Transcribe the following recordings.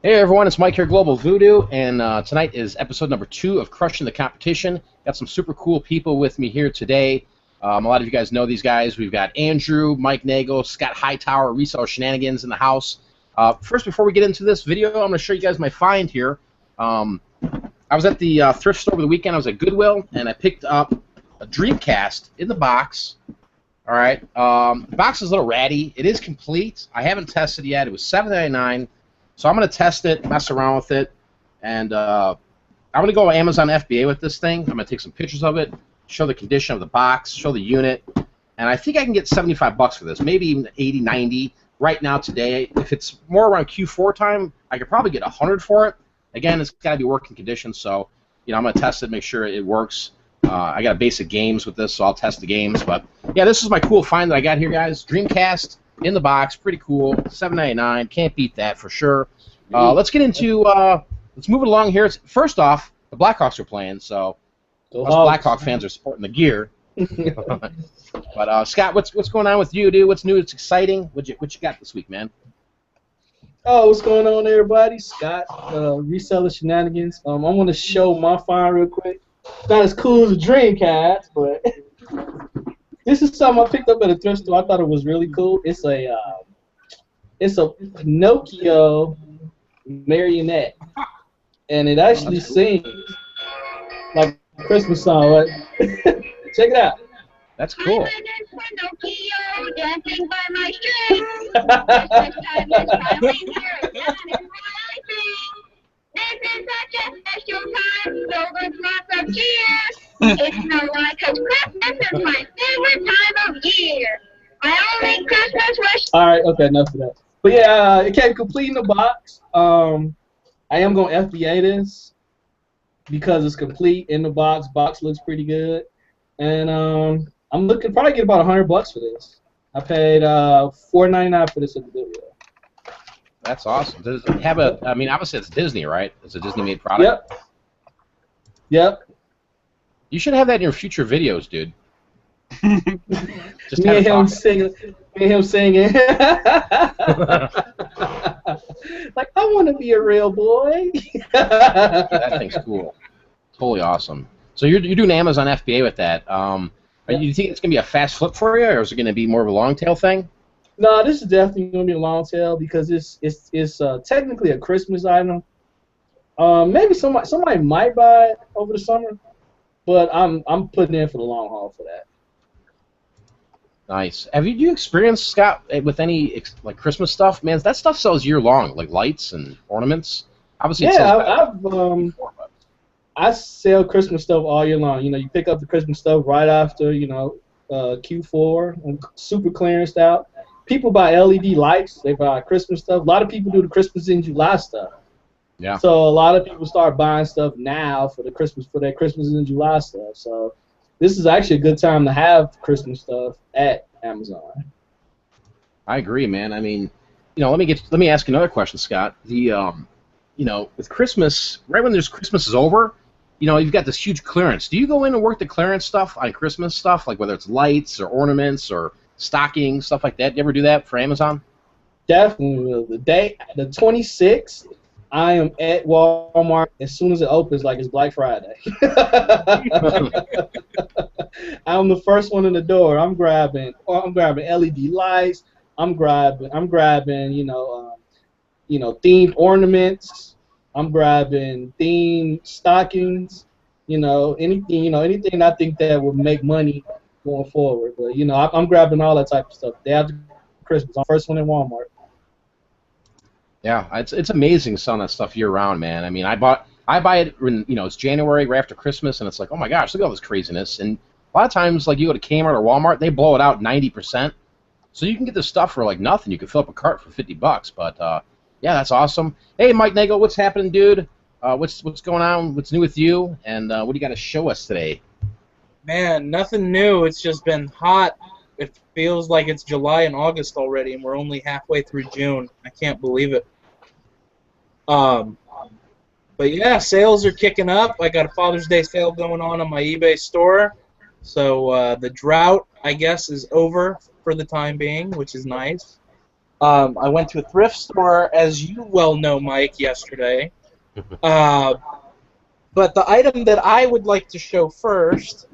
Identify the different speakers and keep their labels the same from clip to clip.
Speaker 1: Hey everyone, it's Mike here, Global Voodoo, and tonight is episode number 2 of Crushing the Competition. Got some super cool people with me here today. A lot of you guys know these guys. We've got Andrew, Mike Nagel, Scott Hightower, Reseller Shenanigans in the house. First, before we get into this video, I'm going to show you guys my find here. I was at the thrift store over the weekend. I was at Goodwill, and I picked up a Dreamcast in the box. All right, the box is a little ratty. It is complete. I haven't tested it yet. It was $7.99. So I'm going to test it, mess around with it, and I'm going to go on Amazon FBA with this thing. I'm going to take some pictures of it, show the condition of the box, show the unit, and I think I can get 75 bucks for this, maybe even 80, 90 right now today. If it's more around Q4 time, I could probably get 100 for it. Again, it's got to be working condition, so I'm going to test it, make sure it works. I got basic games with this, so I'll test the games. But yeah, this is my cool find that I got here, guys. Dreamcast in the box, pretty cool. $7.99, can't beat that for sure. Let's get into let's move it along here. First off, the Blackhawks are playing, so us Blackhawk fans are supporting the gear. But Scott, what's going on with you, dude? What's new? It's exciting. What you got this week, man?
Speaker 2: Oh, what's going on, everybody? Scott, Reseller Shenanigans. I want to show my find real quick. Not as cool as a Dreamcast, but this is something I picked up at a thrift store. I thought it was really cool. It's a Pinocchio marionette, and it actually sings like a Christmas song. Right? Check it out.
Speaker 1: That's cool.
Speaker 3: This is such a special time, filled with lots of cheer. It's no lie, 'cause Christmas is my favorite time of year. My only Christmas wish.
Speaker 2: All right, okay, enough of that. But yeah, it came complete in the box. I am gonna FBA this because it's complete in the box. Box looks pretty good, and I'm looking probably get about 100 bucks for this. I paid $4.99 for this at the Goodwill.
Speaker 1: That's awesome. Does it have a? I mean, obviously it's Disney, right? It's a Disney-made product.
Speaker 2: Yep. Yep.
Speaker 1: You should have that in your future videos, dude. Just
Speaker 2: me and him singing. Like, I want to be a real boy.
Speaker 1: That thing's cool. Totally awesome. So you're doing Amazon FBA with that. You think it's gonna be a fast flip for you, or is it gonna be more of a long tail thing?
Speaker 2: No, this is definitely gonna be a long tail because it's technically a Christmas item. Maybe somebody might buy it over the summer, but I'm putting in for the long haul for that.
Speaker 1: Nice. Have you experienced, Scott, with any like Christmas stuff? Man, that stuff sells year long, like lights and ornaments. Obviously,
Speaker 2: yeah, I sell Christmas stuff all year long. You pick up the Christmas stuff right after Q4 and super clearanced out. People buy LED lights. They buy Christmas stuff. A lot of people do the Christmas in July stuff.
Speaker 1: Yeah.
Speaker 2: So a lot of people start buying stuff now for their Christmas in July stuff. So this is actually a good time to have Christmas stuff at Amazon.
Speaker 1: I agree, man. I mean, let me ask you another question, Scott. With Christmas, right when Christmas is over, you've got this huge clearance. Do you go in and work the clearance stuff on Christmas stuff, like whether it's lights or ornaments or stocking, stuff like that? You ever do that for Amazon?
Speaker 2: Definitely will. The 26th, I am at Walmart as soon as it opens, like it's Black Friday. I'm the first one in the door. I'm grabbing LED lights. I'm grabbing themed ornaments. I'm grabbing themed stockings. Anything I think that would make money going forward. But I'm grabbing all that type of stuff. Day after Christmas, I'm the first one in Walmart.
Speaker 1: Yeah, it's amazing selling that stuff year round, man. I mean, I buy it when it's January, right after Christmas, and it's like, oh my gosh, look at all this craziness. And a lot of times, like you go to Kmart or Walmart, they blow it out 90%. So you can get this stuff for like nothing. You can fill up a cart for 50 bucks. But yeah, that's awesome. Hey, Mike Nagel, what's happening, dude? What's going on? What's new with you? And what do you got to show us today?
Speaker 4: Man, nothing new. It's just been hot. It feels like it's July and August already, and we're only halfway through June. I can't believe it. But yeah, sales are kicking up. I got a Father's Day sale going on my eBay store. So the drought, I guess, is over for the time being, which is nice. I went to a thrift store, as you well know, Mike, yesterday. But the item that I would like to show first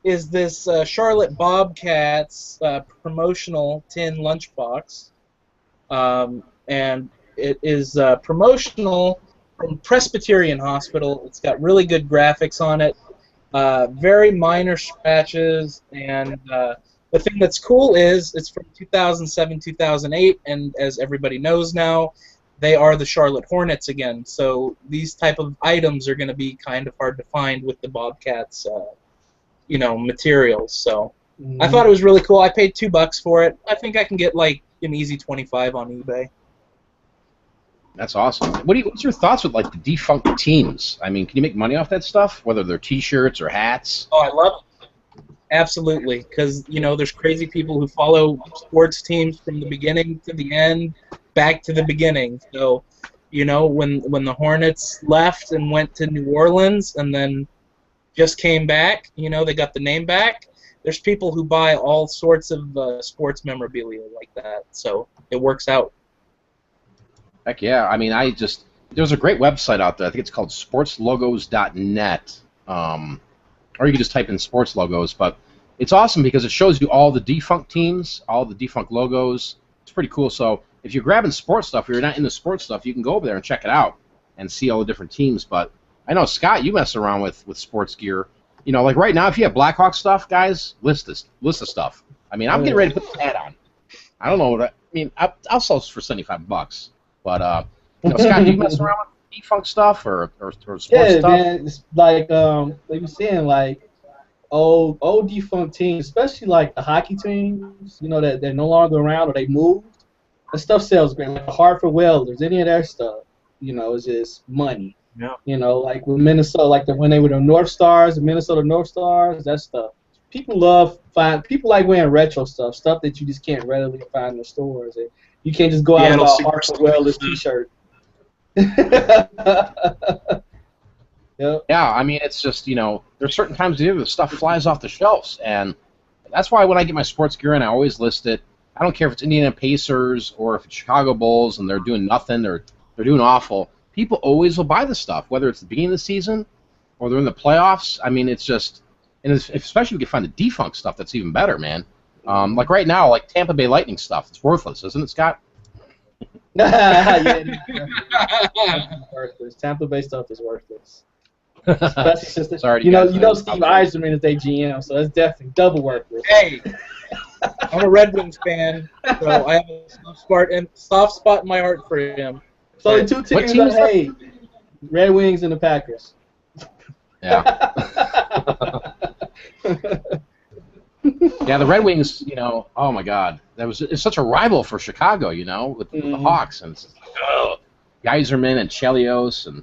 Speaker 4: is this Charlotte Bobcats promotional tin lunchbox. And it is promotional from Presbyterian Hospital. It's got really good graphics on it, very minor scratches, and the thing that's cool is it's from 2007, 2008, and as everybody knows now, they are the Charlotte Hornets again. So these type of items are going to be kind of hard to find with the Bobcats, materials. So I thought it was really cool. I paid $2 for it. I think I can get like an easy 25 on eBay.
Speaker 1: That's awesome. What's your thoughts with like the defunct teams? I mean, can you make money off that stuff, whether they're T-shirts or hats?
Speaker 4: Oh, I love it. Absolutely, because there's crazy people who follow sports teams from the beginning to the end, back to the beginning. So, when the Hornets left and went to New Orleans and then just came back, they got the name back. There's people who buy all sorts of sports memorabilia like that, so it works out.
Speaker 1: Heck yeah. I mean, there's a great website out there. I think it's called sportslogos.net. Or you can just type in sports logos. But it's awesome because it shows you all the defunct teams, all the defunct logos. It's pretty cool. So if you're grabbing sports stuff, or you're not into sports stuff, you can go over there and check it out and see all the different teams. But I know, Scott, you mess around with sports gear. Like right now, if you have Blackhawk stuff, guys, list the stuff. I mean, I'm getting ready to put the hat on. I don't know what I'll sell this for $75. But Scott, do you mess around with defunct stuff or sports stuff?
Speaker 2: Yeah, man. It's like you're saying, like old defunct teams, especially like the hockey teams. That they're no longer around or they moved. The stuff sells great. Like the Hartford Welders, any of their stuff. It's just money. Yeah. Like with Minnesota, like when they were the North Stars, the Minnesota North Stars, that stuff. People like wearing retro stuff that you just can't readily find in the stores. And you can't just go out and buy a Hartford Welders T-shirt. Yep.
Speaker 1: Yeah, I mean, it's just, there's certain times of the year the stuff flies off the shelves, and that's why when I get my sports gear in, I always list it. I don't care if it's Indiana Pacers or if it's Chicago Bulls and they're doing nothing or they're doing awful. People always will buy the stuff, whether it's the beginning of the season or they're in the playoffs. I mean, it's just, and especially if you can find the defunct stuff, that's even better, man. Like right now, like Tampa Bay Lightning stuff, it's worthless, isn't it, Scott?
Speaker 2: Yeah, worthless. Tampa Bay stuff is worthless. Especially since
Speaker 1: Sorry,
Speaker 2: you know Steve Yzerman is their GM, so it's definitely double worthless.
Speaker 4: Hey, I'm a Red Wings fan, so I have a soft spot in my heart for him.
Speaker 2: So the two teams I hate, Red Wings and the Packers.
Speaker 1: Yeah. Yeah, the Red Wings, oh my God, it's such a rival for Chicago, with the Hawks, and it's just like, Yzerman and Chelios, and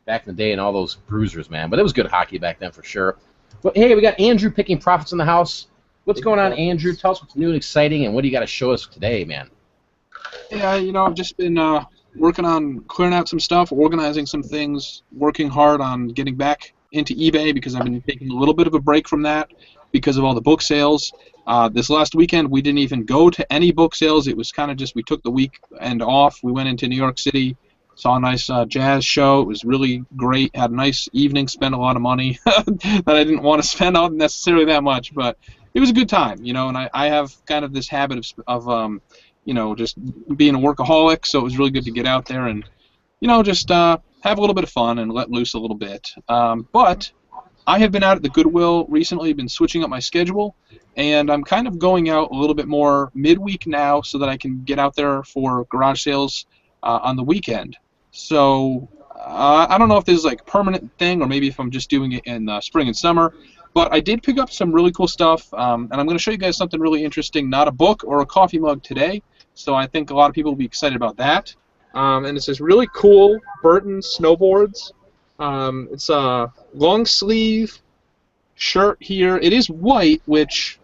Speaker 1: back in the day, and all those bruisers, man. But it was good hockey back then for sure. But hey, we got Andrew picking profits in the house. What's going on, Andrew? Tell us what's new and exciting, and what do you got to show us today, man?
Speaker 5: Yeah, I've just been working on clearing out some stuff, organizing some things, working hard on getting back into eBay because I've been taking a little bit of a break from that because of all the book sales. This last weekend, we didn't even go to any book sales. It was kind of just we took the weekend off. We went into New York City, saw a nice jazz show. It was really great. Had a nice evening, spent a lot of money that I didn't want to spend on necessarily that much, but it was a good time, and I have kind of this habit of just being a workaholic, so it was really good to get out there and, just have a little bit of fun and let loose a little bit. But I have been out at the Goodwill recently, been switching up my schedule, and I'm kind of going out a little bit more midweek now so that I can get out there for garage sales on the weekend. So I don't know if this is like a permanent thing or maybe if I'm just doing it in spring and summer, but I did pick up some really cool stuff, and I'm going to show you guys something really interesting, not a book or a coffee mug today, so I think a lot of people will be excited about that. And it's this really cool Burton snowboards. It's a long sleeve shirt here. It is white, which,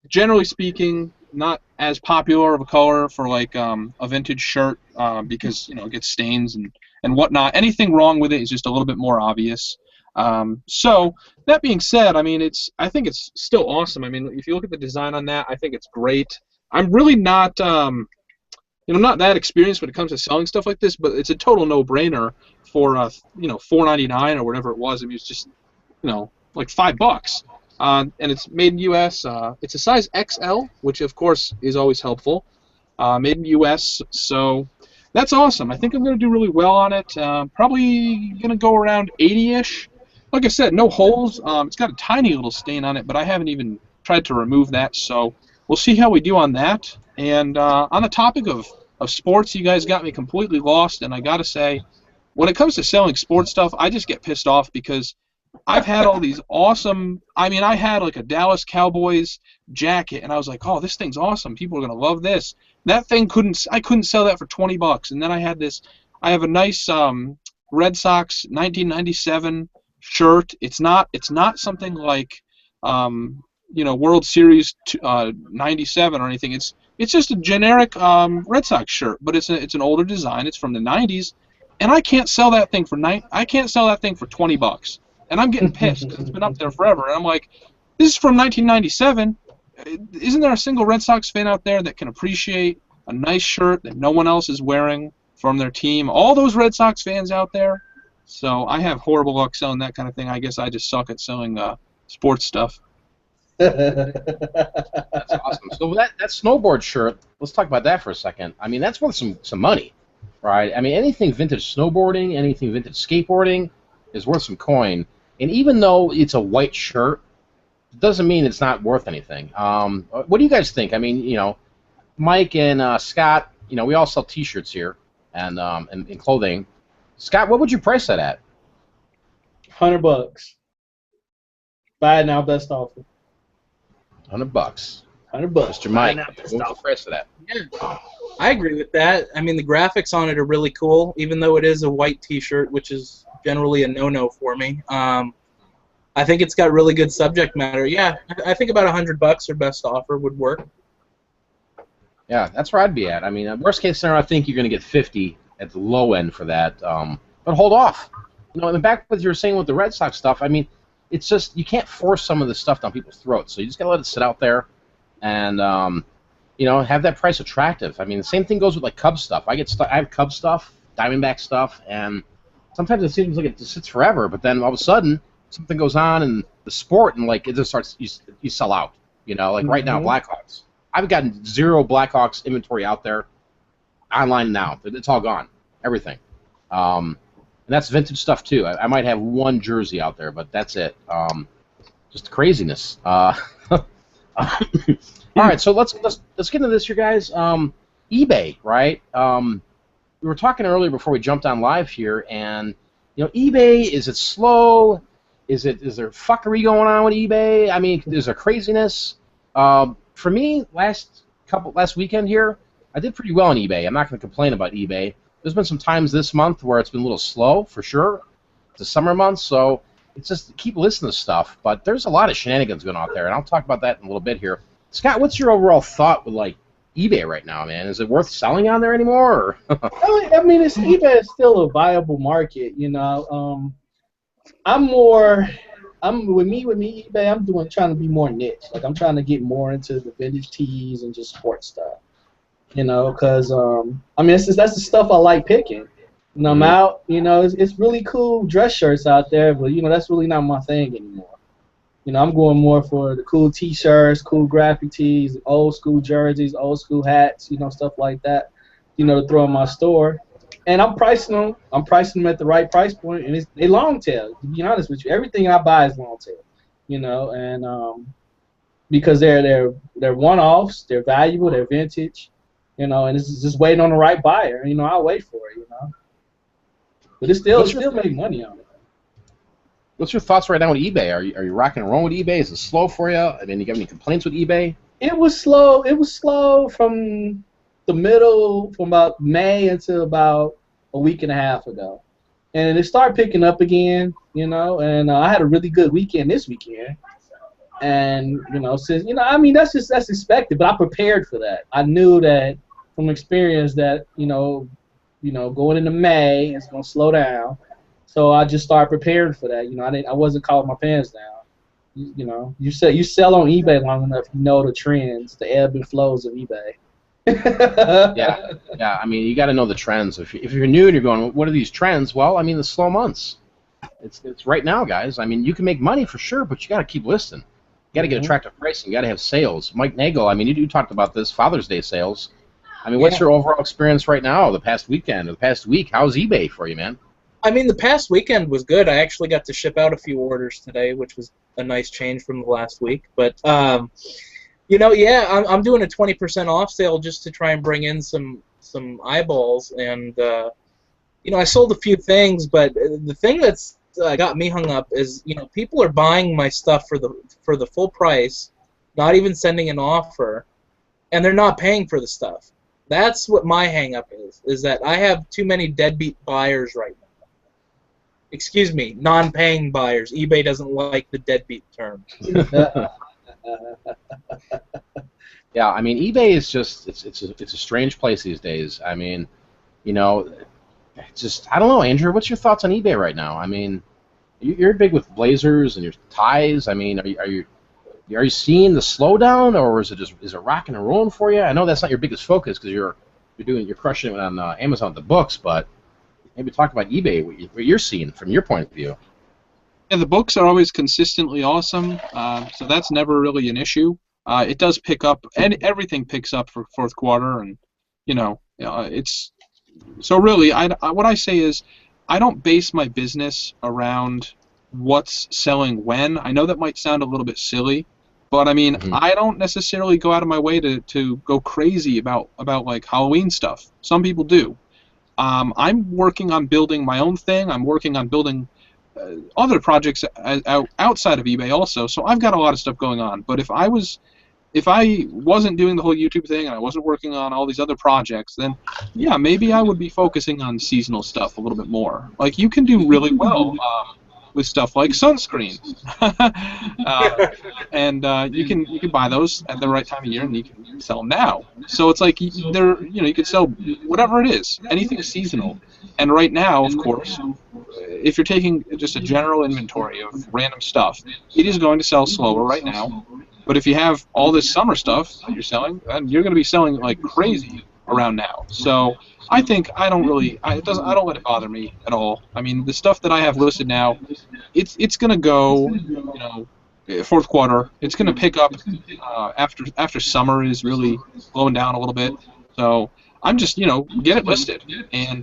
Speaker 5: generally speaking, not as popular of a color for like a vintage shirt because, it gets stains and whatnot. Anything wrong with it is just a little bit more obvious. So that being said, I think it's still awesome. If you look at the design on that, I think it's great. I'm really not I'm not that experienced when it comes to selling stuff like this, but it's a total no-brainer for $4.99 or whatever it was. I mean, it's just like $5. And it's made in U.S. It's a size XL, which of course is always helpful. Made in U.S. So that's awesome. I think I'm going to do really well on it. Probably going to go around 80-ish. Like I said, no holes. It's got a tiny little stain on it, but I haven't even tried to remove that. So we'll see how we do on that. And on the topic of sports, you guys got me completely lost. And I got to say, when it comes to selling sports stuff, I just get pissed off because I've had all these awesome. I mean, I had like a Dallas Cowboys jacket, and I was like, "Oh, this thing's awesome. People are gonna love this." That thing I couldn't sell that for $20. And then I had this. I have a nice Red Sox 1997 shirt. It's not something like World Series 97 or anything. It's just a generic Red Sox shirt, but it's an older design. It's from the 90s, and I can't sell that thing for $20. And I'm getting pissed because it's been up there forever. And I'm like, this is from 1997. Isn't there a single Red Sox fan out there that can appreciate a nice shirt that no one else is wearing from their team? All those Red Sox fans out there. So I have horrible luck selling that kind of thing. I guess I just suck at selling sports stuff.
Speaker 1: That's awesome. So that snowboard shirt, let's talk about that for a second. I mean, that's worth some money, right? I mean, anything vintage snowboarding, anything vintage skateboarding is worth some coin. And even though it's a white shirt, it doesn't mean it's not worth anything. What do you guys think? I mean, Mike and Scott, we all sell T-shirts here and clothing. Scott, what would you price that at?
Speaker 2: $100. Buy it now, best offer.
Speaker 1: $100.
Speaker 2: $100.
Speaker 1: Mr. Mike, what would you price it at?
Speaker 4: Yeah, I agree with that. I mean, the graphics on it are really cool, even though it is a white T-shirt, which is generally a no-no for me. I think it's got really good subject matter. Yeah, I think about $100 or best offer would work.
Speaker 1: Yeah, that's where I'd be at. I mean, worst case scenario, I think you're going to get 50 at the low end for that. But hold off. And back what you were saying with the Red Sox stuff, I mean, it's just you can't force some of this stuff down people's throats. So you just got to let it sit out there and, have that price attractive. I mean, the same thing goes with like Cubs stuff. I have Cubs stuff, Diamondback stuff, and sometimes it seems like it just sits forever, but then all of a sudden something goes on in the sport and like it just starts you sell out. Like right now, Blackhawks. I've gotten 0 Blackhawks inventory out there online now. It's all gone, everything. And that's vintage stuff too. I might have 1 jersey out there, but that's it. Just craziness. All right, so let's get into this here, guys. eBay, right? We were talking earlier before we jumped on live here, and eBay, is it slow? Is there fuckery going on with eBay? I mean, is there craziness? For me, last weekend here, I did pretty well on eBay. I'm not going to complain about eBay. There's been some times this month where it's been a little slow, for sure. It's the summer months, so it's just keep listening to stuff. But there's a lot of shenanigans going on out there, and I'll talk about that in a little bit here. Scott, what's your overall thought with like eBay right now, man? Is it worth selling on there anymore? Or?
Speaker 2: I mean, eBay is still a viable market. I'm with me eBay. I'm trying to be more niche. Like I'm trying to get more into the vintage tees and just sports stuff. Because I mean, that's the stuff I like picking. And I'm out. It's really cool dress shirts out there, but that's really not my thing anymore. I'm going more for the cool T-shirts, cool graphic tees, old school jerseys, old school hats, stuff like that, to throw in my store. And I'm pricing them at the right price point, and they long tail. To be honest with you, everything I buy is long tail, and because they're one-offs, they're valuable, they're vintage, and it's just waiting on the right buyer. I'll wait for it, But it's still make money on it.
Speaker 1: What's your thoughts right now with eBay? Are you rocking and rolling with eBay? Is it slow for you? I mean, you got any complaints with eBay?
Speaker 2: It was slow. It was slow from about May until about a week and a half ago, and it started picking up again. And I had a really good weekend this weekend, and since I mean that's expected, but I prepared for that. I knew that from experience that going into May it's gonna slow down. So I just started preparing for that. I wasn't calling my pants down. You sell on eBay long enough, you know the trends, the ebb and flows of eBay.
Speaker 1: Yeah, yeah. I mean, you got to know the trends. If you're new and you're going, what are these trends? Well, I mean, the slow months. It's right now, guys. I mean, you can make money for sure, but you got to keep listing. You got to get attractive pricing. You got to have sales. Mike Nagel, I mean, you talked about this Father's Day sales. I mean, what's your overall experience right now? The past weekend, or the past week, how's eBay for you, man?
Speaker 4: I mean, the past weekend was good. I actually got to ship out a few orders today, which was a nice change from the last week. But you know, yeah, I'm doing a 20% off sale just to try and bring in some eyeballs, and you know, I sold a few things, but the thing that's got me hung up is, you know, people are buying my stuff for the full price, not even sending an offer, and they're not paying for the stuff. That's what my hang up is that I have too many deadbeat buyers right now. Excuse me, non-paying buyers. eBay doesn't like the deadbeat term.
Speaker 1: Yeah, I mean, eBay is just it's a strange place these days. I mean, you know, just I don't know, Andrew. What's your thoughts on eBay right now? I mean, you're big with blazers and your ties. I mean, are you seeing the slowdown, or is it rocking and rolling for you? I know that's not your biggest focus because you're crushing it on Amazon with the books, but maybe talk about eBay, what you're seeing from your point of view.
Speaker 5: Yeah, the books are always consistently awesome, so that's never really an issue. It does pick up, and everything picks up for fourth quarter, and it's so really. What I say is, I don't base my business around what's selling when. I know that might sound a little bit silly, but I mean, I don't necessarily go out of my way to go crazy about like Halloween stuff. Some people do. I'm working on building my own thing. I'm working on building other projects outside of eBay also. So I've got a lot of stuff going on. But if I wasn't doing the whole YouTube thing and I wasn't working on all these other projects, then yeah, maybe I would be focusing on seasonal stuff a little bit more. Like you can do really well with stuff like sunscreen, and you can buy those at the right time of year and you can sell them now. So it's like you can sell whatever it is, anything seasonal. And right now, of course, if you're taking just a general inventory of random stuff, it is going to sell slower right now. But if you have all this summer stuff that you're selling, then you're going to be selling like crazy around now. So I think I don't let it bother me at all. I mean, the stuff that I have listed now, it's going to go, fourth quarter. It's going to pick up after summer is really slowing down a little bit. So I'm just, get it listed and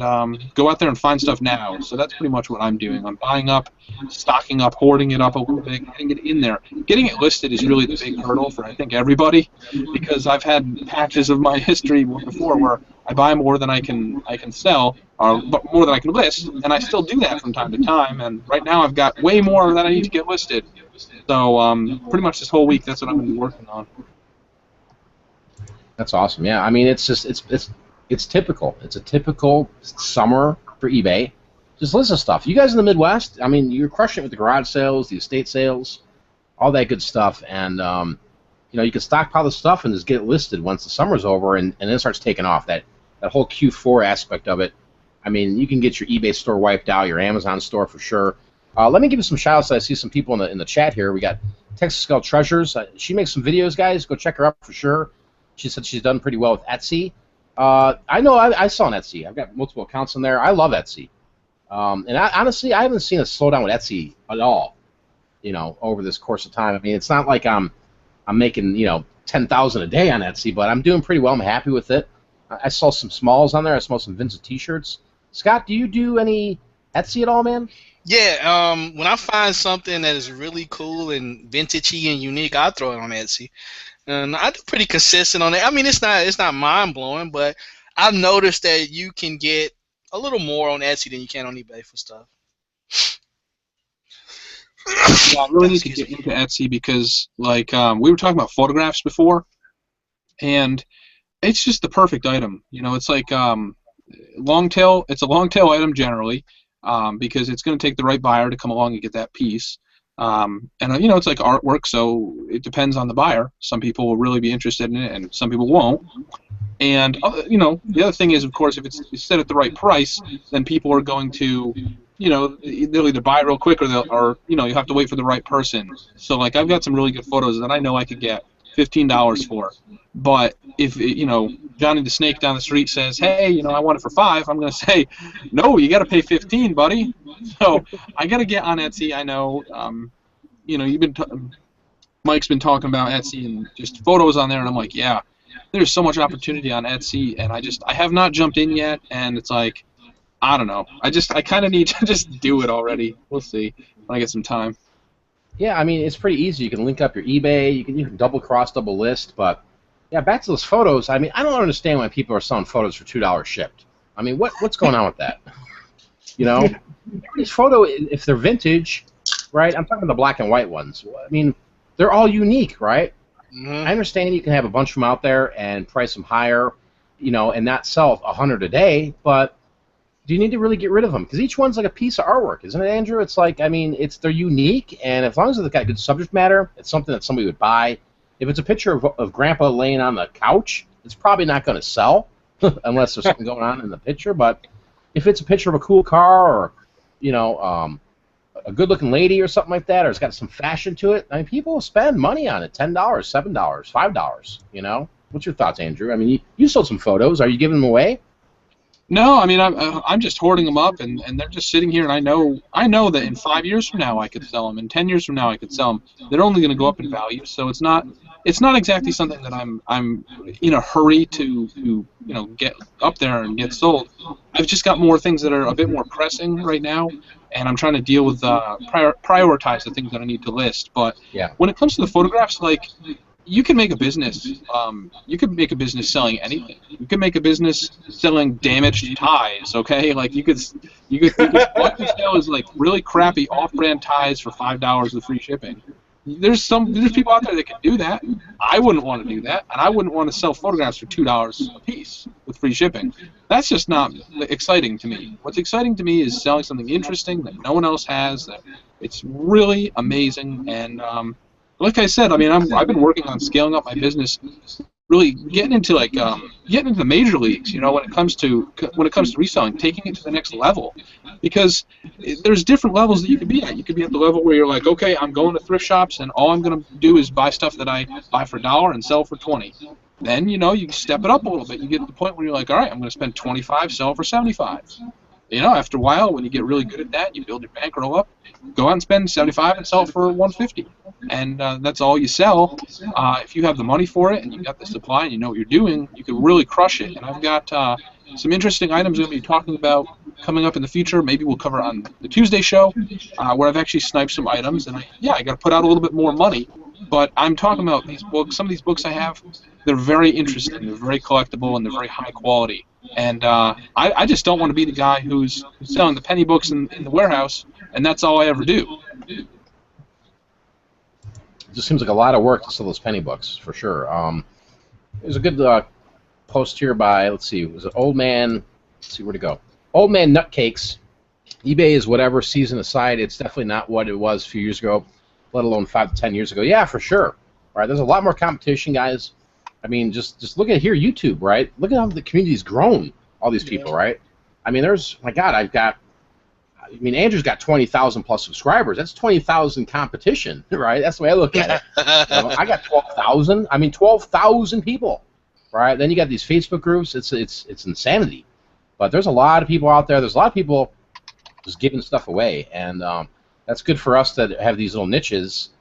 Speaker 5: go out there and find stuff now. So that's pretty much what I'm doing. I'm buying up, stocking up, hoarding it up a little bit, getting it in there. Getting it listed is really the big hurdle for, I think, everybody, because I've had patches of my history before where I buy more than I can sell, or more than I can list, and I still do that from time to time. And right now I've got way more that I need to get listed. So pretty much this whole week, that's what I'm going to be working on.
Speaker 1: That's awesome. Yeah, I mean, it's typical. It's a typical summer for eBay. Just list of stuff. You guys in the Midwest, I mean, you're crushing it with the garage sales, the estate sales, all that good stuff. And, you can stockpile the stuff and just get it listed once the summer's over, and then it starts taking off. That whole Q4 aspect of it. I mean, you can get your eBay store wiped out, your Amazon store for sure. Let me give you some shout-outs. I see some people in the chat here. We got Texas Skull Treasures. She makes some videos, guys. Go check her out for sure. She said she's done pretty well with Etsy. I know I saw on Etsy. I've got multiple accounts in there. I love Etsy. And honestly, I haven't seen a slowdown with Etsy at all, over this course of time. I mean, it's not like I'm making, $10,000 a day on Etsy, but I'm doing pretty well. I'm happy with it. I saw some smalls on there. I saw some vintage T-shirts. Scott, do you do any Etsy at all, man?
Speaker 6: Yeah, when I find something that is really cool and vintagey and unique, I throw it on Etsy. And I do pretty consistent on it. I mean, it's not mind-blowing, but I've noticed that you can get a little more on Etsy than you can on eBay for stuff.
Speaker 5: Yeah, I really need to get into Etsy because, like, we were talking about photographs before, and it's just the perfect item. It's like long tail. It's a long tail item generally, because it's going to take the right buyer to come along and get that piece. And it's like artwork, so it depends on the buyer. Some people will really be interested in it, and some people won't. And the other thing is, of course, if it's set at the right price, then people are going to, they'll either buy real quick, or you have to wait for the right person. So like, I've got some really good photos that I know I could get $15 for. But if Johnny the Snake down the street says, hey, I want it for $5, I'm going to say, no, you got to pay 15, buddy. So I got to get on Etsy. I know, Mike's been talking about Etsy and just photos on there, and I'm like, yeah, there's so much opportunity on Etsy, and I have not jumped in yet, and it's like, I don't know. I kind of need to just do it already. We'll see when I get some time.
Speaker 1: Yeah, I mean, it's pretty easy. You can link up your eBay. You can double list. But yeah, back to those photos. I mean, I don't understand why people are selling photos for $2 shipped. I mean, what's going on with that? Everybody's photo, if they're vintage, right? I'm talking the black and white ones. I mean, they're all unique, right? I understand you can have a bunch of them out there and price them higher, and not sell 100 a day, but do you need to really get rid of them? Because each one's like a piece of artwork, isn't it, Andrew? It's like, I mean, they're unique, and as long as they've got good subject matter, it's something that somebody would buy. If it's a picture of Grandpa laying on the couch, it's probably not going to sell, unless there's something going on in the picture. But if it's a picture of a cool car or, a good-looking lady or something like that, or it's got some fashion to it, I mean, people will spend money on it, $10, $7, $5, What's your thoughts, Andrew? I mean, you sold some photos. Are you giving them away?
Speaker 5: No, I mean, I'm just hoarding them up, and they're just sitting here, and I know that in 5 years from now I could sell them, and 10 years from now I could sell them. They're only going to go up in value, so it's not exactly something that I'm in a hurry to get up there and get sold. I've just got more things that are a bit more pressing right now, and I'm trying to deal with prioritize the things that I need to list. But when it comes to the photographs, like, you can make a business. You could make a business selling anything. You can make a business selling damaged ties. Okay, like you could what you sell is like really crappy off-brand ties for $5 with free shipping. There's people out there that can do that. I wouldn't want to do that, and I wouldn't want to sell photographs for $2 a piece with free shipping. That's just not exciting to me. What's exciting to me is selling something interesting that no one else has. That it's really amazing, and like I said, I mean, I've been working on scaling up my business, really getting into the major leagues. When it comes to reselling, taking it to the next level, because there's different levels that you could be at. You could be at the level where you're like, okay, I'm going to thrift shops, and all I'm going to do is buy stuff that I buy for $1 and sell for 20. Then you step it up a little bit. You get to the point where you're like, all right, I'm going to spend 25, sell for 75. After a while, when you get really good at that, you build your bankroll up, go out and spend 75 and sell for 150, and that's all you sell. If you have the money for it and you got the supply and you know what you're doing, you can really crush it. And I've got some interesting items I'm going to be talking about coming up in the future. Maybe we'll cover on the Tuesday show, where I've actually sniped some items, and I got to put out a little bit more money. But I'm talking about these books. Some of these books I have, they're very interesting, they're very collectible, and they're very high quality. And I just don't want to be the guy who's selling the penny books in the warehouse, and that's all I ever do.
Speaker 1: It just seems like a lot of work to sell those penny books, for sure. There's a good post here by, let's see, was it Old Man? Let's see, where'd it go? Old Man Nutcakes. eBay is whatever, season aside, it's definitely not what it was a few years ago, let alone 5 to 10 years ago. Yeah, for sure. Right, there's a lot more competition, guys. I mean, just look at here, YouTube, right? Look at how the community's grown, all these people, right? I mean, my God, Andrew's got 20,000 plus subscribers. That's 20,000 competition, right? That's the way I look at it. I got 12,000. I mean, 12,000 people, right? Then you got these Facebook groups. It's insanity. But there's a lot of people out there. There's a lot of people just giving stuff away, and that's good for us that have these little niches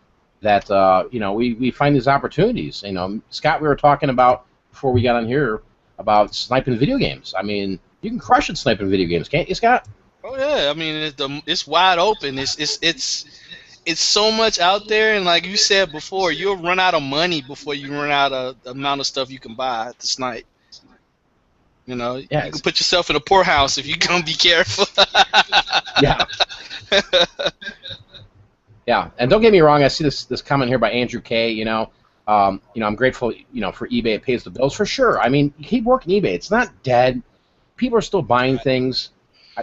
Speaker 1: that we find these opportunities. Scott, we were talking about before we got on here about sniping video games. I mean, you can crush it sniping video games, can't you, Scott?
Speaker 6: Oh yeah, I mean it's wide open. It's so much out there, and like you said before, you'll run out of money before you run out of the amount of stuff you can buy to snipe. You can put yourself in a poorhouse if you don't be careful.
Speaker 1: Yeah. Yeah, and don't get me wrong. I see this comment here by Andrew K. I'm grateful, for eBay. It pays the bills for sure. I mean, you keep working eBay. It's not dead. People are still buying things.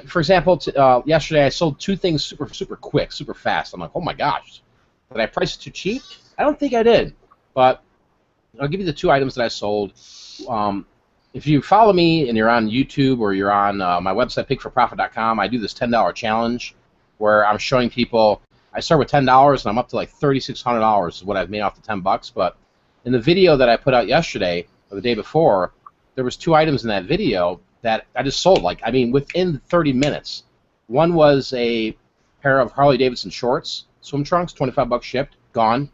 Speaker 1: For example, yesterday I sold 2 things super quick, super fast. I'm like, oh my gosh, did I price it too cheap? I don't think I did, but I'll give you the 2 items that I sold. If you follow me and you're on YouTube or you're on my website, pigforprofit.com, I do this $10 challenge where I'm showing people. I start with $10 and I'm up to like $3,600 is what I've made off the $10. But in the video that I put out yesterday or the day before, there was 2 items in that video that I just sold. Like, I mean, within 30 minutes. One was a pair of Harley Davidson shorts, swim trunks, $25 shipped, gone.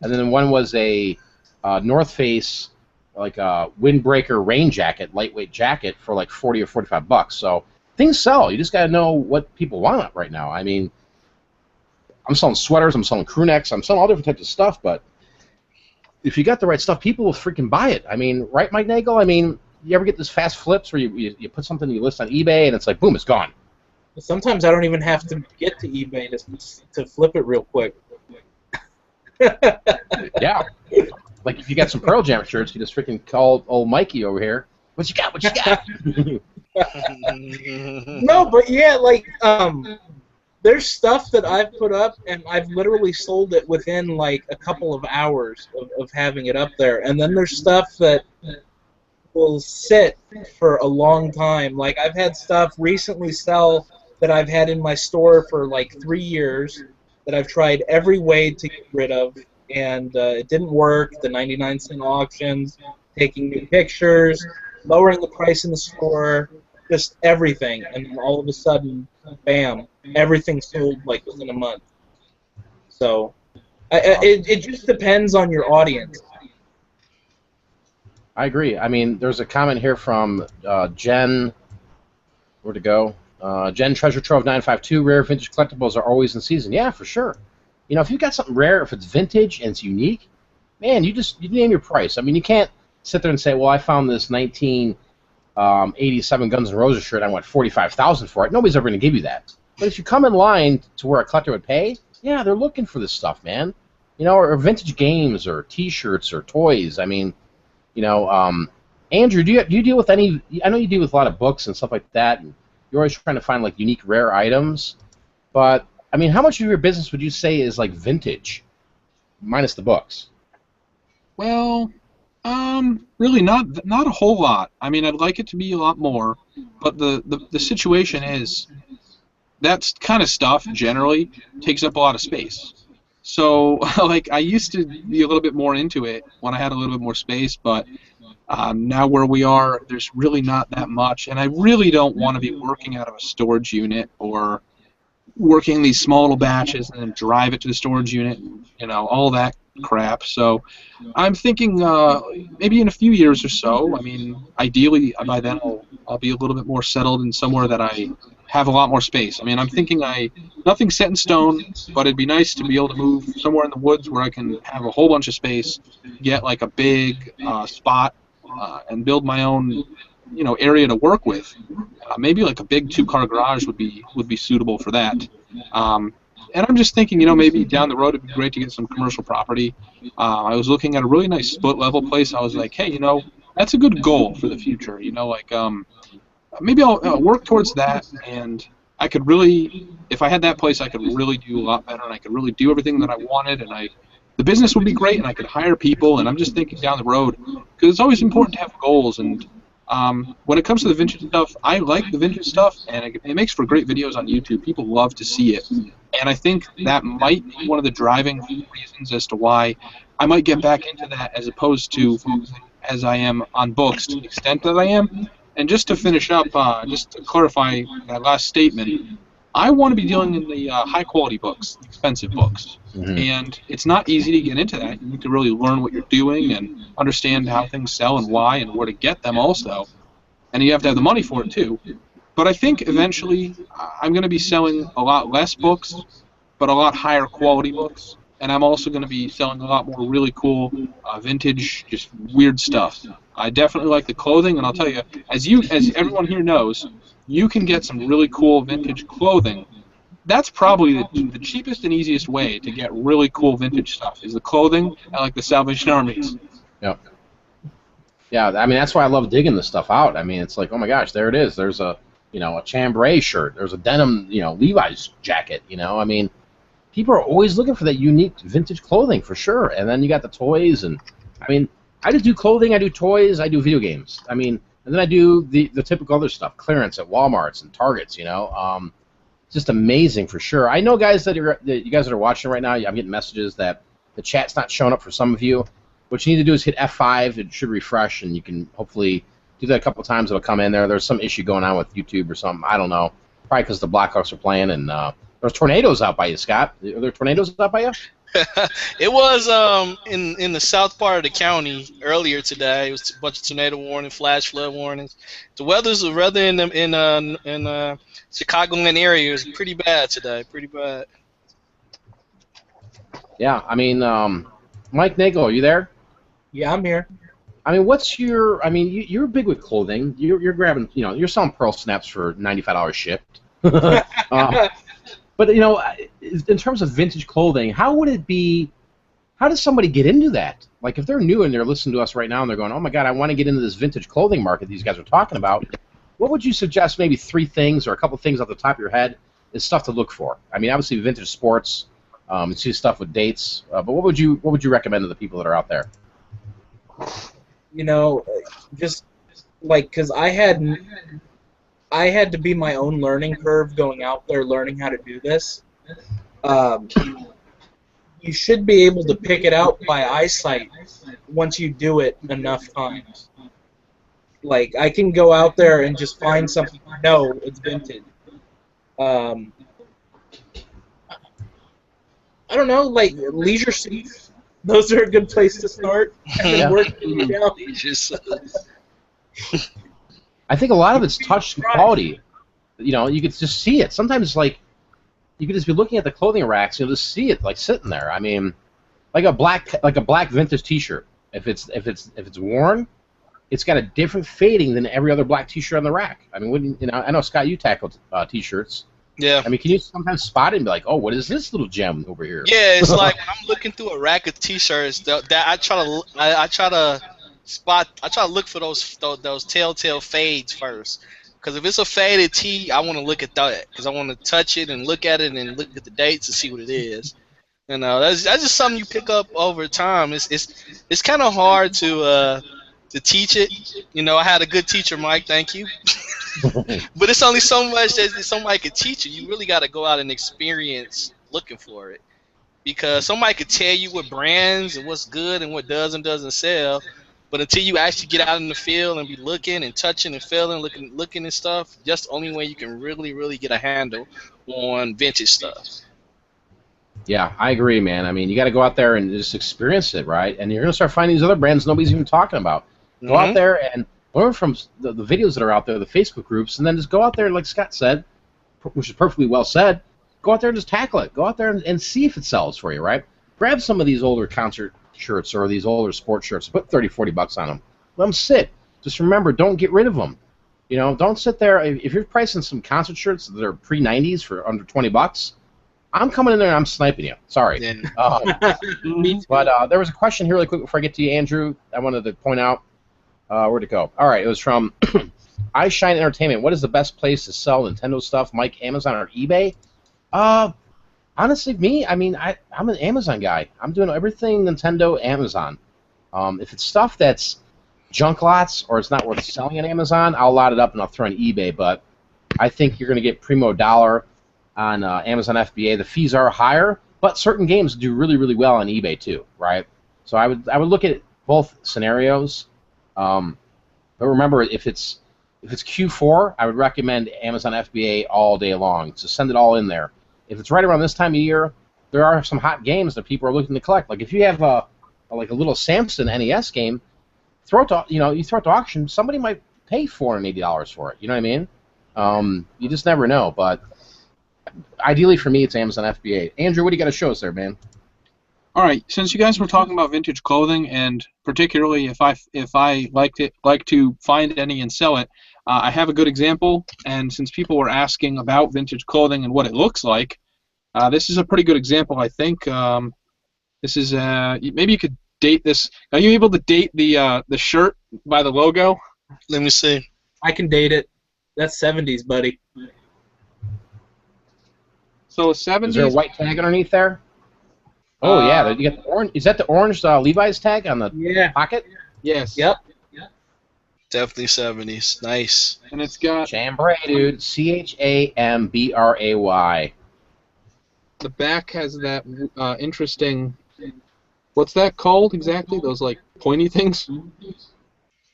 Speaker 1: And then one was a North Face, like a windbreaker rain jacket, lightweight jacket for like 40 or $45. So things sell. You just got to know what people want right now. I mean, I'm selling sweaters, I'm selling crew necks, I'm selling all different types of stuff, but if you got the right stuff, people will freaking buy it. I mean, right, Mike Nagel? I mean, you ever get this fast flips where you put something you list on eBay and it's like, boom, it's gone.
Speaker 4: Sometimes I don't even have to get to eBay to flip it real quick.
Speaker 1: Yeah. Like if you got some Pearl Jam shirts, you just freaking call old Mikey over here. What you got? What you got?
Speaker 4: No, but yeah, like there's stuff that I've put up and I've literally sold it within like a couple of hours of having it up there. And then there's stuff that will sit for a long time. Like I've had stuff recently sell that I've had in my store for like 3 years that I've tried every way to get rid of, and it didn't work. The 99-cent auctions, taking new pictures, lowering the price in the store, just everything. And then all of a sudden, bam, everything sold like within a month. So it just depends on your audience.
Speaker 1: I agree. I mean, there's a comment here from Jen. Where'd it go? Jen Treasure Trove 952. Rare vintage collectibles are always in season. Yeah, for sure. You know, if you got something rare, if it's vintage and it's unique, man, you name your price. I mean, you can't sit there and say, well, I found this 1987 Guns N' Roses shirt. I want $45,000 for it. Nobody's ever going to give you that. But if you come in line to where a collector would pay, yeah, they're looking for this stuff, man. You know, or vintage games or T-shirts or toys. I mean, you know, Andrew, do you deal with any? I know you deal with a lot of books and stuff like that. And you're always trying to find like unique, rare items. But I mean, how much of your business would you say is like vintage, minus the books?
Speaker 5: Well, really not a whole lot. I mean, I'd like it to be a lot more, but the situation is that kind of stuff generally takes up a lot of space. So, like, I used to be a little bit more into it when I had a little bit more space, but now where we are, there's really not that much, and I really don't want to be working out of a storage unit or working these small little batches and then drive it to the storage unit, you know, all that crap. So I'm thinking maybe in a few years or so, I mean, ideally by then I'll be a little bit more settled in somewhere that I have a lot more space. I mean, I'm thinking nothing's set in stone, but it'd be nice to be able to move somewhere in the woods where I can have a whole bunch of space, get like a big spot, and build my own, you know, area to work with. Maybe like a big 2-car garage would be suitable for that. And I'm just thinking, you know, maybe down the road it'd be great to get some commercial property. I was looking at a really nice split level place. I was like, hey, you know, that's a good goal for the future. You know, like maybe I'll work towards that, and I could really, if I had that place, I could really do a lot better, and I could really do everything that I wanted, and the business would be great, and I could hire people. And I'm just thinking down the road, because it's always important to have goals. And when it comes to the vintage stuff, I like the vintage stuff, and it makes for great videos on YouTube. People love to see it. And I think that might be one of the driving reasons as to why I might get back into that as opposed to focusing as I am on books to the extent that I am. And just to finish up, just to clarify that last statement, I want to be dealing in the high-quality books, expensive books. Mm-hmm. And it's not easy to get into that. You need to really learn what you're doing and understand how things sell and why and where to get them also. And you have to have the money for it, too. But I think eventually I'm going to be selling a lot less books, but a lot higher quality books. And I'm also going to be selling a lot more really cool vintage, just weird stuff. I definitely like the clothing, and I'll tell you, as everyone here knows, you can get some really cool vintage clothing. That's probably the cheapest and easiest way to get really cool vintage stuff is the clothing at like the Salvation Armies.
Speaker 1: Yep. Yeah, I mean, that's why I love digging this stuff out. I mean, it's like, oh my gosh, there it is. There's a chambray shirt. There's a denim, Levi's jacket, I mean, people are always looking for that unique vintage clothing for sure. And then you got the toys, and I mean, I just do clothing, I do toys, I do video games. I mean, and then I do the typical other stuff, clearance at Walmarts and Targets, just amazing for sure. I know, guys, that you guys that are watching right now, I'm getting messages that the chat's not showing up for some of you. what you need to do is hit F5. It should refresh, and you can hopefully do that a couple times. It'll come in there. There's some issue going on with YouTube or something. I don't know. Probably because the Blackhawks are playing, and there's tornadoes out by you, Scott. Are there tornadoes out by you?
Speaker 6: It was in the south part of the county earlier today. It was a bunch of tornado warning, flash flood warnings. The weather in Chicagoland area is pretty bad today. Pretty bad.
Speaker 1: Yeah, I mean, Mike Nagel, are you there?
Speaker 4: Yeah, I'm here.
Speaker 1: I mean, what's your? I mean, you're big with clothing. You're grabbing, you're selling pearl snaps for $95 shipped. But in terms of vintage clothing, how would it be? How does somebody get into that? Like, if they're new and they're listening to us right now and they're going, "Oh my God, I want to get into this vintage clothing market these guys are talking about," what would you suggest? Maybe 3 things or a couple things off the top of your head is stuff to look for. I mean, obviously vintage sports, you see stuff with dates, but what would you recommend to the people that are out there?
Speaker 4: Just like, because I had to be my own learning curve going out there learning how to do this. You should be able to pick it out by eyesight once you do it enough times. Like, I can go out there and just find something. No, it's vintage. I don't know, like leisure suits. Those are a good place to start.
Speaker 1: Yeah. I think a lot of it's touch and quality. You could just see it. Sometimes, like, you could just be looking at the clothing racks, and you'll just see it, like, sitting there. I mean, like a black vintage T-shirt. If it's worn, it's got a different fading than every other black T-shirt on the rack. I mean, I know, Scott, you tackled T-shirts.
Speaker 6: Yeah.
Speaker 1: I mean, can you sometimes spot it and be like, "Oh, what is this little gem over here?"
Speaker 6: Yeah, it's like when I'm looking through a rack of T-shirts that I try to look for those telltale fades first. Because if it's a faded tee, I want to look at that because I want to touch it and look at it and look at the dates and see what it is. That's just something you pick up over time. It's kind of hard to teach it. I had a good teacher, Mike. Thank you. But it's only so much that somebody could teach you. You really got to go out and experience looking for it. Because somebody could tell you what brands and what's good and what does and doesn't sell, but until you actually get out in the field and be looking and touching and feeling, looking and stuff, that's the only way you can really, really get a handle on vintage stuff.
Speaker 1: Yeah, I agree, man. I mean, you got to go out there and just experience it, right? And you're going to start finding these other brands nobody's even talking about. Go out there and learn from the videos that are out there, the Facebook groups, and then just go out there, like Scott said, which is perfectly well said, go out there and just tackle it. Go out there and see if it sells for you, right? Grab some of these older concert shirts or these older sports shirts, put $30-$40 on them. Let them sit. Just remember, don't get rid of them. Don't sit there. If you're pricing some concert shirts that are pre-90s for under $20, I'm coming in there and I'm sniping you. Sorry. But there was a question here really quick before I get to you, Andrew. I wanted to point out. Where'd it go? All right, it was from iShine Entertainment. What is the best place to sell Nintendo stuff? Mike, Amazon or eBay? Honestly, me, I mean, I'm an Amazon guy. I'm doing everything Nintendo, Amazon. If it's stuff that's junk lots or it's not worth selling on Amazon, I'll lot it up and I'll throw on eBay. But I think you're going to get primo dollar on Amazon FBA. The fees are higher, but certain games do really, really well on eBay too, right? So I would look at both scenarios. But remember, if it's Q4, I would recommend Amazon FBA all day long. So send it all in there. If it's right around this time of year, there are some hot games that people are looking to collect. Like if you have a little Samson NES game, you throw it to auction. Somebody might pay $480 for it. You know what I mean? You just never know. But ideally for me, it's Amazon FBA. Andrew, what do you got to show us there, man?
Speaker 5: All right, since you guys were talking about vintage clothing, and particularly if I like to find any and sell it, I have a good example. And since people were asking about vintage clothing and what it looks like, this is a pretty good example, I think. This is maybe you could date this. Are you able to date the shirt by the logo?
Speaker 6: Let me see.
Speaker 4: I can date it. That's 70s, buddy.
Speaker 5: So 70s.
Speaker 1: Is there a white tag underneath there? Oh yeah, you got the orange. Is that the orange Levi's tag on the pocket?
Speaker 5: Yes.
Speaker 4: Yep.
Speaker 6: Definitely 70s. Nice.
Speaker 5: And it's got
Speaker 1: Chambray, dude. CHAMBRAY.
Speaker 5: The back has that interesting What's that called exactly? Those like pointy things?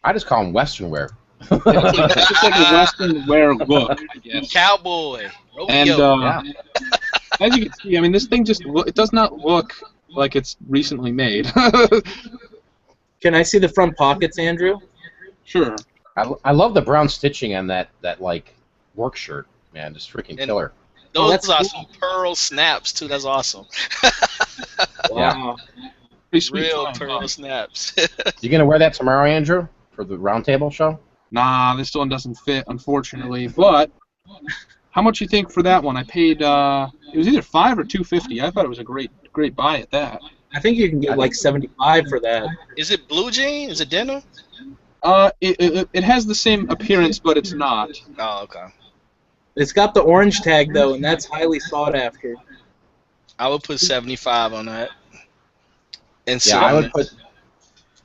Speaker 1: I just call them Western wear.
Speaker 5: It's just like a Western wear look, I guess.
Speaker 6: Cowboy.
Speaker 5: And
Speaker 6: Rodeo.
Speaker 1: Yeah.
Speaker 5: as you can see, I mean, this thing it does not look like it's recently made.
Speaker 4: Can I see the front pockets, Andrew?
Speaker 5: Sure.
Speaker 1: I love the brown stitching on that like work shirt, man. Just freaking
Speaker 6: And
Speaker 1: killer.
Speaker 6: Those
Speaker 4: that's
Speaker 6: are
Speaker 4: cool.
Speaker 6: some pearl snaps too. That's awesome.
Speaker 4: Wow.
Speaker 5: Pretty sweet
Speaker 6: Real
Speaker 5: find,
Speaker 6: pearl
Speaker 5: huh?
Speaker 6: snaps.
Speaker 1: You gonna wear that tomorrow, Andrew, for the roundtable show?
Speaker 5: Nah, this one doesn't fit, unfortunately. But how much you think for that one? I paid. It was either $5 or $2.50. I thought it was a great buy at that.
Speaker 4: I think you can get like 75 for that.
Speaker 6: Is it blue jean? Is it denim?
Speaker 5: It has the same appearance, but it's not.
Speaker 6: Oh, okay.
Speaker 4: It's got the orange tag though, and that's highly sought after.
Speaker 6: I would put 75 on that. And
Speaker 1: Yeah, I would put.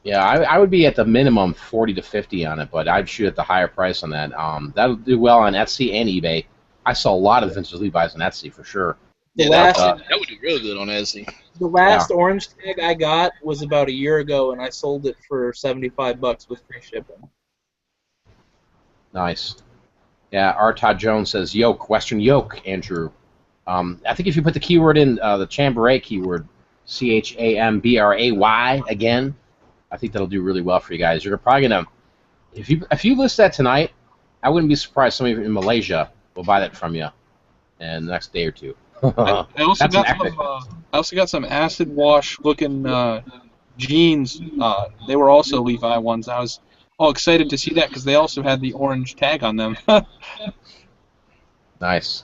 Speaker 1: Yeah, I would be at the minimum 40 to 50 on it, but I'd shoot at the higher price on that. That'll do well on Etsy and eBay. I saw a lot of vintage Levi's on Etsy for sure.
Speaker 6: Yeah,
Speaker 4: last-
Speaker 6: that would do real good on Etsy.
Speaker 4: The last orange tag I got was about a year ago, and I sold it for $75 with free shipping.
Speaker 1: Nice. Yeah, R. Todd Jones says yoke, Western yoke, Andrew. I think if you put the keyword in, the chambray keyword, CHAMBRAY again, I think that'll do really well for you guys. You're probably gonna, if you list that tonight, I wouldn't be surprised somebody in Malaysia will buy that from you in the next day or two.
Speaker 5: I also
Speaker 1: That's an
Speaker 5: got
Speaker 1: epic.
Speaker 5: I also got some acid wash looking jeans. They were also Levi ones. I was all excited to see that because they also had the orange tag on them.
Speaker 1: Nice.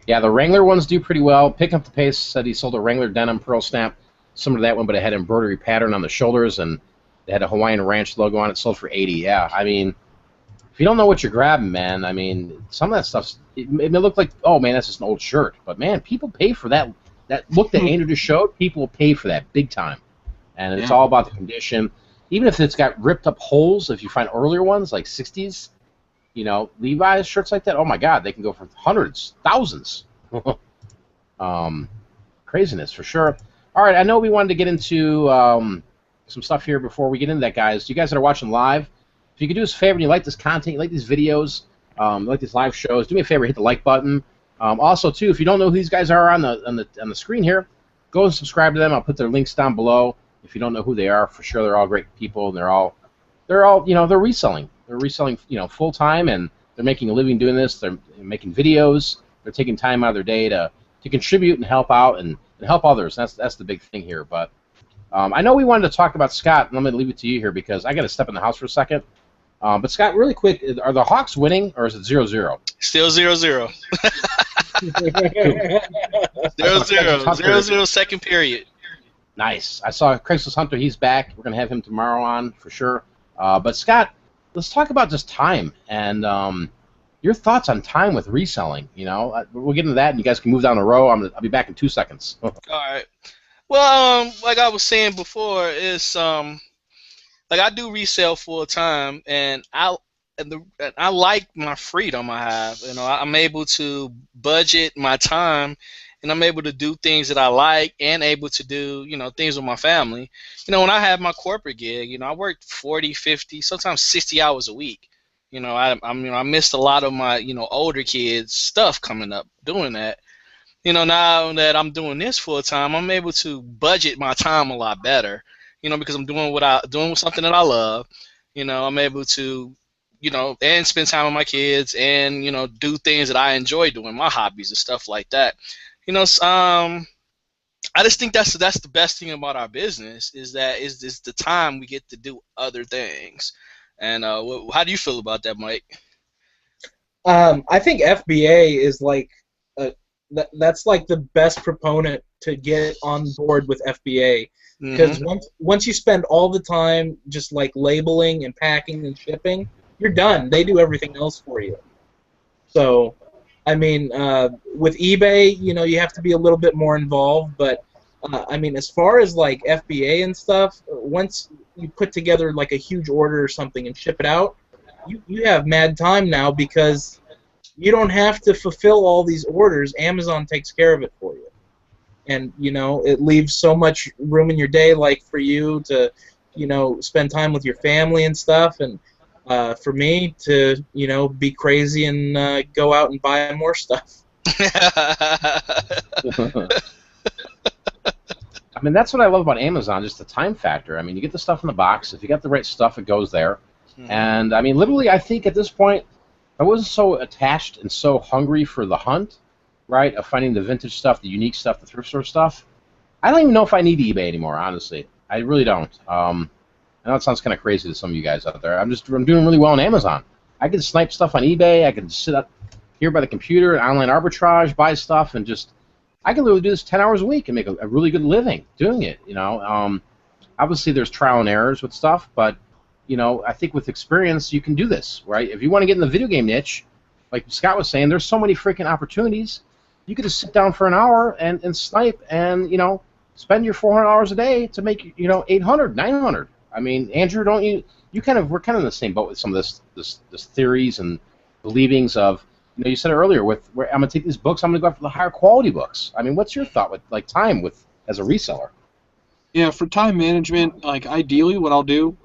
Speaker 1: Yeah, the Wrangler ones do pretty well. Pick Up the Pace said he sold a Wrangler denim pearl snap, similar to that one, but it had embroidery pattern on the shoulders and it had a Hawaiian Ranch logo on it. Sold for $80. Yeah, I mean, if you don't know what you're grabbing, man, I mean, some of that stuff's it may look like, oh man, that's just an old shirt, but man, people pay for that. That look that Andrew just showed, people will pay for that big time, and it's all about the condition. Even if it's got ripped up holes, if you find earlier ones like '60s, Levi's shirts like that, oh my God, they can go for hundreds, thousands. Craziness for sure. All right, I know we wanted to get into some stuff here before we get into that, guys. You guys that are watching live, if you could do us a favor and you like this content, you like these videos, you like these live shows, do me a favor, hit the like button. Also, too, if you don't know who these guys are on the screen here, go and subscribe to them. I'll put their links down below. If you don't know who they are, for sure, they're all great people, and they're all they're reselling. They're reselling, full time, and they're making a living doing this. They're making videos. They're taking time out of their day to contribute and help out and help others. That's the big thing here. But I know we wanted to talk about Scott, and I'm going to leave it to you here because I got to step in the house for a second. But Scott, really quick, are the Hawks winning or is it 0-0?
Speaker 6: Still 0-0. 0-0. Second period.
Speaker 1: Nice. I saw Craigslist Hunter. He's back. We're going to have him tomorrow on for sure. But Scott, let's talk about just time and your thoughts on time with reselling. We'll get into that, and you guys can move down the row. I'll be back in 2 seconds.
Speaker 6: All right. Well, like I was saying before, it's like I do resell full time, and I like my freedom I have. I'm able to budget my time, and I'm able to do things that I like, and able to do things with my family. When I have my corporate gig, I worked 40, 50, sometimes 60 hours a week. I missed a lot of my older kids stuff coming up doing that. Now that I'm doing this full time, I'm able to budget my time a lot better. Because I'm doing something that I love. I'm able to, and spend time with my kids and, do things that I enjoy doing, my hobbies and stuff like that. I just think that's the best thing about our business is the time we get to do other things. And how do you feel about that, Mike?
Speaker 4: I think FBA is like that's like the best proponent to get on board with FBA. Because once you spend all the time just like labeling and packing and shipping, you're done. They do everything else for you. So, I mean, with eBay, you have to be a little bit more involved. But, I mean, as far as like FBA and stuff, once you put together like a huge order or something and ship it out, you have mad time now because you don't have to fulfill all these orders. Amazon takes care of it for you. and it leaves so much room in your day, like for you to spend time with your family and stuff, and for me to be crazy and go out and buy more stuff.
Speaker 1: I mean, that's what I love about Amazon, just the time factor. I mean, you get the stuff in the box. If you got the right stuff, it goes there. And, I mean, literally, I think at this point, I wasn't so attached and so hungry for the hunt, right, of finding the vintage stuff, the unique stuff, the thrift store stuff. I don't even know if I need eBay anymore, honestly. I really don't. I know it sounds kind of crazy to some of you guys out there. I'm doing really well on Amazon. I can snipe stuff on eBay. I can sit up here by the computer, online arbitrage, buy stuff, and just... I can literally do this 10 hours a week and make a really good living doing it, Obviously, there's trial and errors with stuff, but, I think with experience, you can do this, right? If you want to get in the video game niche, like Scott was saying, there's so many freaking opportunities. You could just sit down for an hour and snipe and, spend your $400 a day to make, 800, 900. I mean, Andrew, don't you we're kind of in the same boat with some of this theories and believings of, you said it earlier where I'm going to take these books, I'm going to go after the higher quality books. I mean, what's your thought with like time as a reseller?
Speaker 5: Yeah, for time management, like ideally what I'll do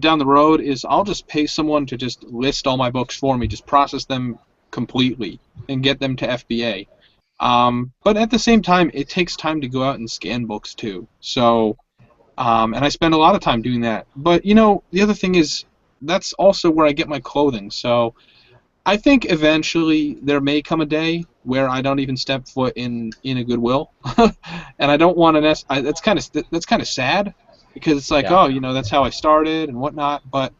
Speaker 5: down the road is I'll just pay someone to just list all my books for me, just process them completely and get them to FBA. But at the same time, it takes time to go out and scan books too. So, and I spend a lot of time doing that. But, the other thing is that's also where I get my clothing. So I think eventually there may come a day where I don't even step foot in a Goodwill, and I don't want to. That's kind of sad, because it's like, that's how I started and whatnot. But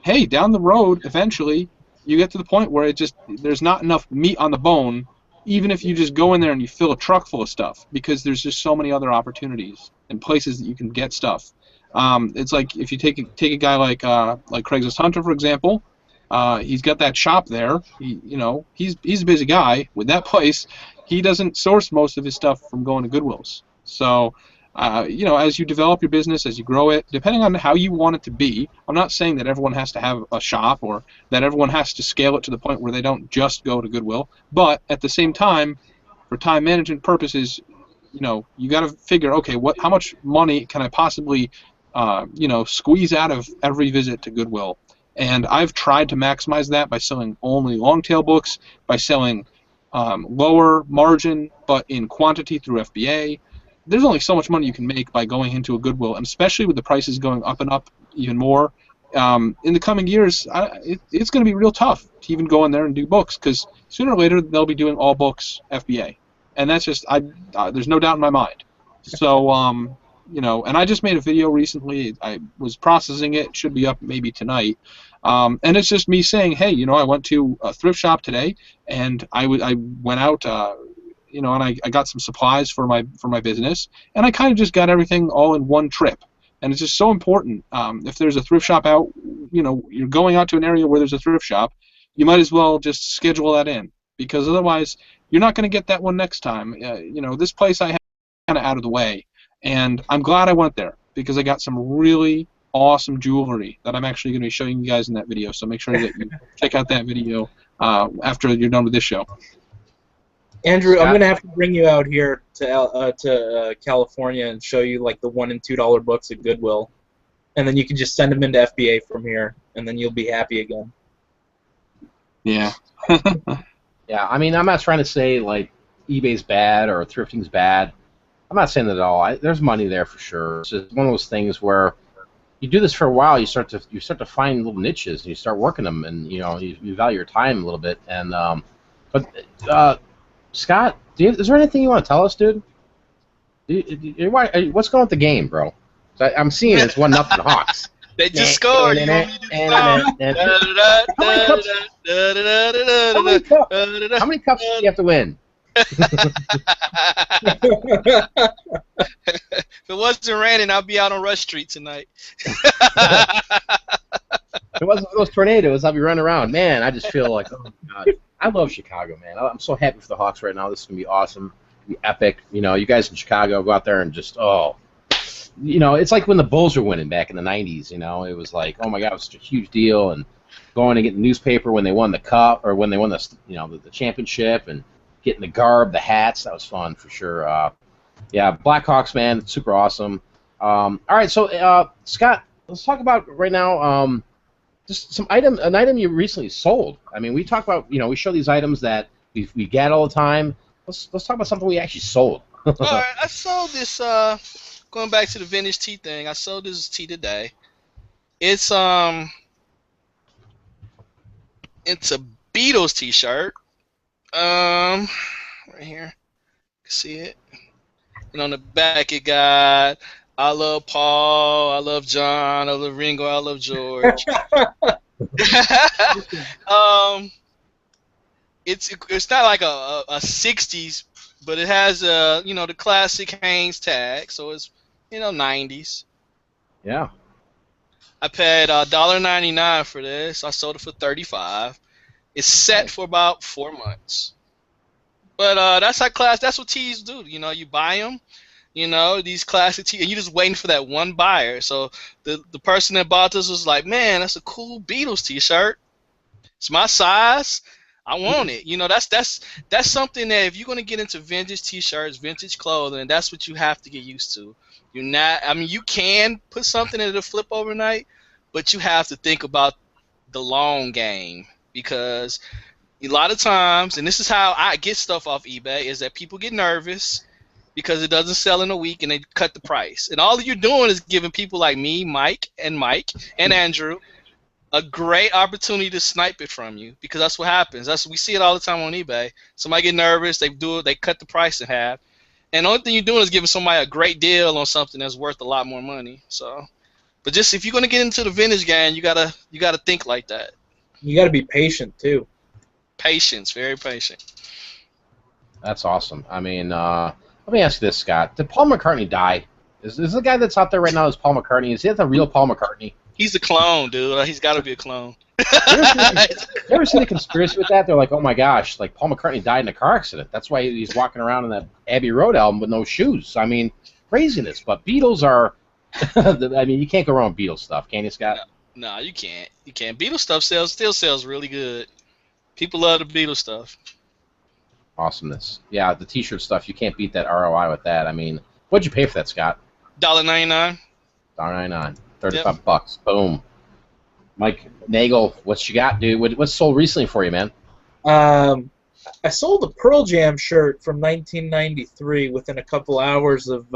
Speaker 5: hey, down the road, eventually, you get to the point where there's not enough meat on the bone, even if you just go in there and you fill a truck full of stuff, because there's just so many other opportunities and places that you can get stuff. It's like if you take a guy like Craigslist Hunter, for example. He's got that shop there. He's a busy guy with that place. He doesn't source most of his stuff from going to Goodwills. So, as you develop your business, as you grow it, depending on how you want it to be, I'm not saying that everyone has to have a shop or that everyone has to scale it to the point where they don't just go to Goodwill. But at the same time, for time management purposes, you got to figure, okay, how much money can I possibly, squeeze out of every visit to Goodwill? And I've tried to maximize that by selling only long-tail books, by selling lower margin but in quantity through FBA. There's only so much money you can make by going into a Goodwill, and especially with the prices going up and up even more. In the coming years, it's going to be real tough to even go in there and do books, because sooner or later they'll be doing all books FBA. And that's just, there's no doubt in my mind. So, and I just made a video recently. I was processing it. It should be up maybe tonight. And it's just me saying, hey, I went to a thrift shop today, and I went out, and I got some supplies for my business, and I kind of just got everything all in one trip. And it's just so important. If there's a thrift shop out, you're going out to an area where there's a thrift shop, you might as well just schedule that in, because otherwise you're not going to get that one next time. This place I have kind of out of the way. And I'm glad I went there, because I got some really awesome jewelry that I'm actually going to be showing you guys in that video. So make sure that you check out that video after you're done with this show.
Speaker 4: Andrew, I'm going to have to bring you out here to California and show you like the $1 and $2 books at Goodwill. And then you can just send them into FBA from here, and then you'll be happy again.
Speaker 5: Yeah.
Speaker 1: Yeah, I mean, I'm not trying to say like eBay's bad or thrifting's bad. I'm not saying that at all. There's money there for sure. It's just one of those things where you do this for a while, you start to find little niches, and you start working them, and you value your time a little bit. And but Scott, is there anything you want to tell us, dude? What's going on with the game, bro? I'm seeing it's 1-0 Hawks.
Speaker 6: They just scored.
Speaker 1: How many cups do you have to win?
Speaker 6: If it wasn't raining, I'll be out on Rush Street tonight.
Speaker 1: If it wasn't for those tornadoes, I'll be running around. Man, I just feel like, oh my God. I love Chicago, man. I'm so happy for the Hawks right now. This is going to be awesome. It's going to be epic. You guys in Chicago, go out there and just, it's like when the Bulls were winning back in the 90s, It was like, oh my God, it was such a huge deal. And going to get the newspaper when they won the cup, or when they won the championship, and getting the garb, the hats, that was fun for sure. Yeah, Blackhawks, man, it's super awesome. All right, so Scott, let's talk about right now. Just an item you recently sold. I mean, we talk about, we show these items that we get all the time. Let's talk about something we actually sold.
Speaker 6: All right, I sold this. Going back to the vintage tee thing, I sold this tee today. It's it's a Beatles T-shirt. Right here, see it. And on the back it got I love Paul, I love John, I love Ringo, I love George. um, it's not like a 60s, but it has the classic Hanes tag, so it's 90s.
Speaker 1: Yeah.
Speaker 6: I paid $1.99 for this. I sold it for $35. It's set for about 4 months. But that's what tees do. You buy them. These classic tees, and you're just waiting for that one buyer. So the person that bought this was like, man, that's a cool Beatles T-shirt. It's my size. I want it. That's something that if you're gonna get into vintage T-shirts, vintage clothing, that's what you have to get used to. You can put something in the flip overnight, but you have to think about the long game, because a lot of times, and this is how I get stuff off eBay, is that people get nervous because it doesn't sell in a week and they cut the price. And all you're doing is giving people like me, Mike, and Andrew a great opportunity to snipe it from you, because that's what happens. We see it all the time on eBay. Somebody get nervous, they cut the price in half. And the only thing you're doing is giving somebody a great deal on something that's worth a lot more money. So, but just if you're gonna get into the vintage game, you gotta think like that.
Speaker 4: You gotta be patient too.
Speaker 6: Patience, very patient.
Speaker 1: That's awesome. I mean, let me ask you this, Scott. Did Paul McCartney die? Is the guy that's out there right now is Paul McCartney? Is he the real Paul McCartney?
Speaker 6: He's a clone, dude. He's got to be a clone.
Speaker 1: You ever seen the conspiracy with that? They're like, oh my gosh, like Paul McCartney died in a car accident. That's why he's walking around in that Abbey Road album with no shoes. I mean, craziness. But Beatles are, I mean, you can't go wrong with Beatles stuff, can you, Scott?
Speaker 6: No, you can't. You can't. Beatles stuff still sells really good. People love the Beatles stuff.
Speaker 1: Awesomeness. Yeah, the T-shirt stuff, you can't beat that ROI with that. I mean, what'd you pay for that, Scott?
Speaker 6: $1.99.
Speaker 1: $1.99. $35. Boom. Mike Nagel, what you got, dude? What's sold recently for you, man?
Speaker 4: I sold a Pearl Jam shirt from 1993 within a couple hours of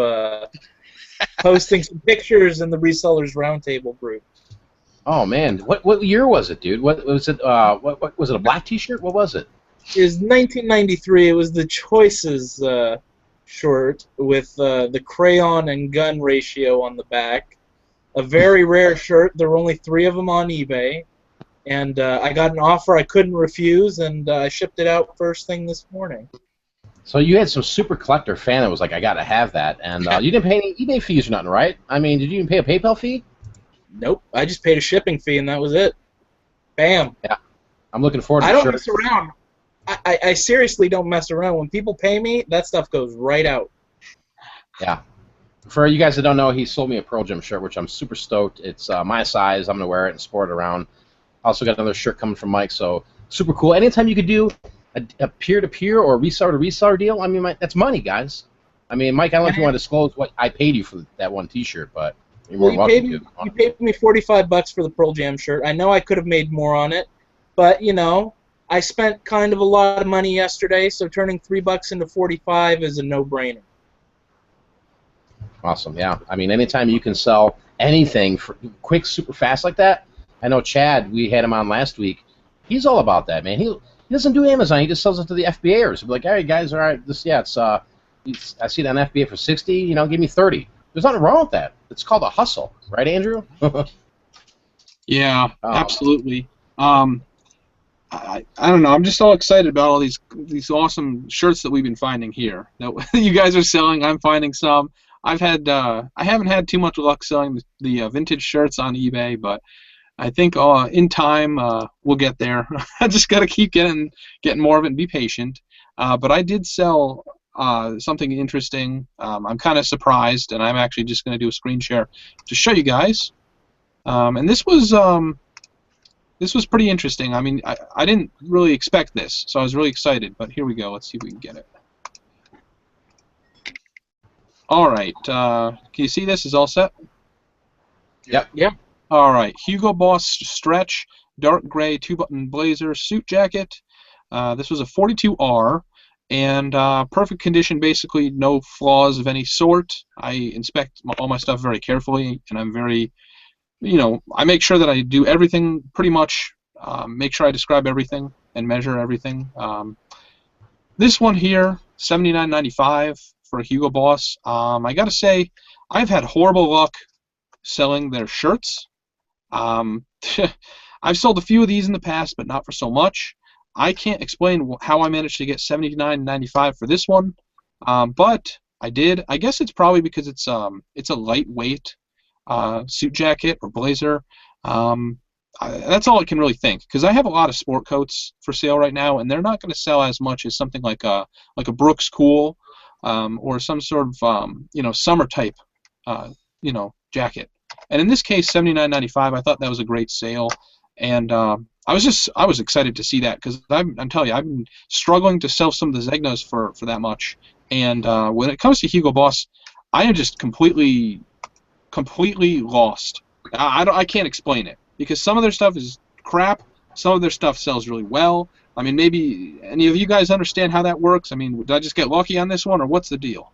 Speaker 4: posting some pictures in the Resellers Roundtable group.
Speaker 1: Oh man, what year was it, dude? What was it? What was it? A black T-shirt? What was it?
Speaker 4: It was 1993. It was the Choices shirt with the crayon and gun ratio on the back. A very rare shirt. There were only 3 of them on eBay, and I got an offer I couldn't refuse, and I shipped it out first thing this morning.
Speaker 1: So you had some super collector fan that was like, I gotta have that, and you didn't pay any eBay fees or nothing, right? I mean, did you even pay a PayPal fee?
Speaker 4: Nope. I just paid a shipping fee, and that was it. Bam.
Speaker 1: Yeah. I'm looking forward to
Speaker 4: I
Speaker 1: the
Speaker 4: don't
Speaker 1: shirt.
Speaker 4: mess around. I seriously don't mess around. When people pay me, that stuff goes right out.
Speaker 1: Yeah. For you guys that don't know, he sold me a Pearl Jam shirt, which I'm super stoked. It's my size. I'm going to wear it and sport it around. I also got another shirt coming from Mike, so super cool. Anytime you could do a peer-to-peer or reseller-to-reseller deal, I mean, that's money, guys. I mean, Mike, I don't know if you want to disclose what I paid you for that one T-shirt, but you're more than welcome to.
Speaker 4: You paid me $45 for the Pearl Jam shirt. I know I could have made more on it, but, I spent kind of a lot of money yesterday, so turning $3 into $45 is a no-brainer.
Speaker 1: Awesome, yeah. I mean, anytime you can sell anything for quick, super fast like that. I know Chad, we had him on last week. He's all about that, man. He doesn't do Amazon. He just sells it to the FBAers. He'll be like, all right, guys, all right, it's I see it on FBA for 60. Give me 30. There's nothing wrong with that. It's called a hustle, right, Andrew?
Speaker 5: Yeah, absolutely. I don't know. I'm just all excited about all these awesome shirts that we've been finding here. That you guys are selling. I'm finding some. I haven't had too much luck selling the vintage shirts on eBay, but I think in time we'll get there. I just got to keep getting more of it and be patient. But I did sell something interesting. I'm kind of surprised, and I'm actually just going to do a screen share to show you guys. And this was pretty interesting. I mean, I didn't really expect this, so I was really excited. But here we go. Let's see if we can get it. All right. Can you see this is all set?
Speaker 1: Yep.
Speaker 4: Yep.
Speaker 5: All right. Hugo Boss stretch, dark gray 2-button blazer, suit jacket. This was a 42R, and perfect condition, basically no flaws of any sort. I inspect all my stuff very carefully, and I'm very, I make sure that I do everything pretty much, make sure I describe everything and measure everything. This one here, $79.95 for a Hugo Boss. I gotta say, I've had horrible luck selling their shirts. I've sold a few of these in the past, but not for so much. I can't explain how I managed to get $79.95 for this one, but I did. I guess it's probably because it's a lightweight suit jacket or blazer. That's all I can really think, because I have a lot of sport coats for sale right now, and they're not going to sell as much as something like a Brooks Cool or some sort of summer type jacket. And in this case, $79.95. I thought that was a great sale, and I was excited to see that, because I'm telling you, I've been struggling to sell some of the Zegnas for that much. And when it comes to Hugo Boss, I am just completely lost. I can't explain it, because some of their stuff is crap, some of their stuff sells really well. I mean, maybe any of you guys understand how that works? I mean, did I just get lucky on this one, or what's the deal?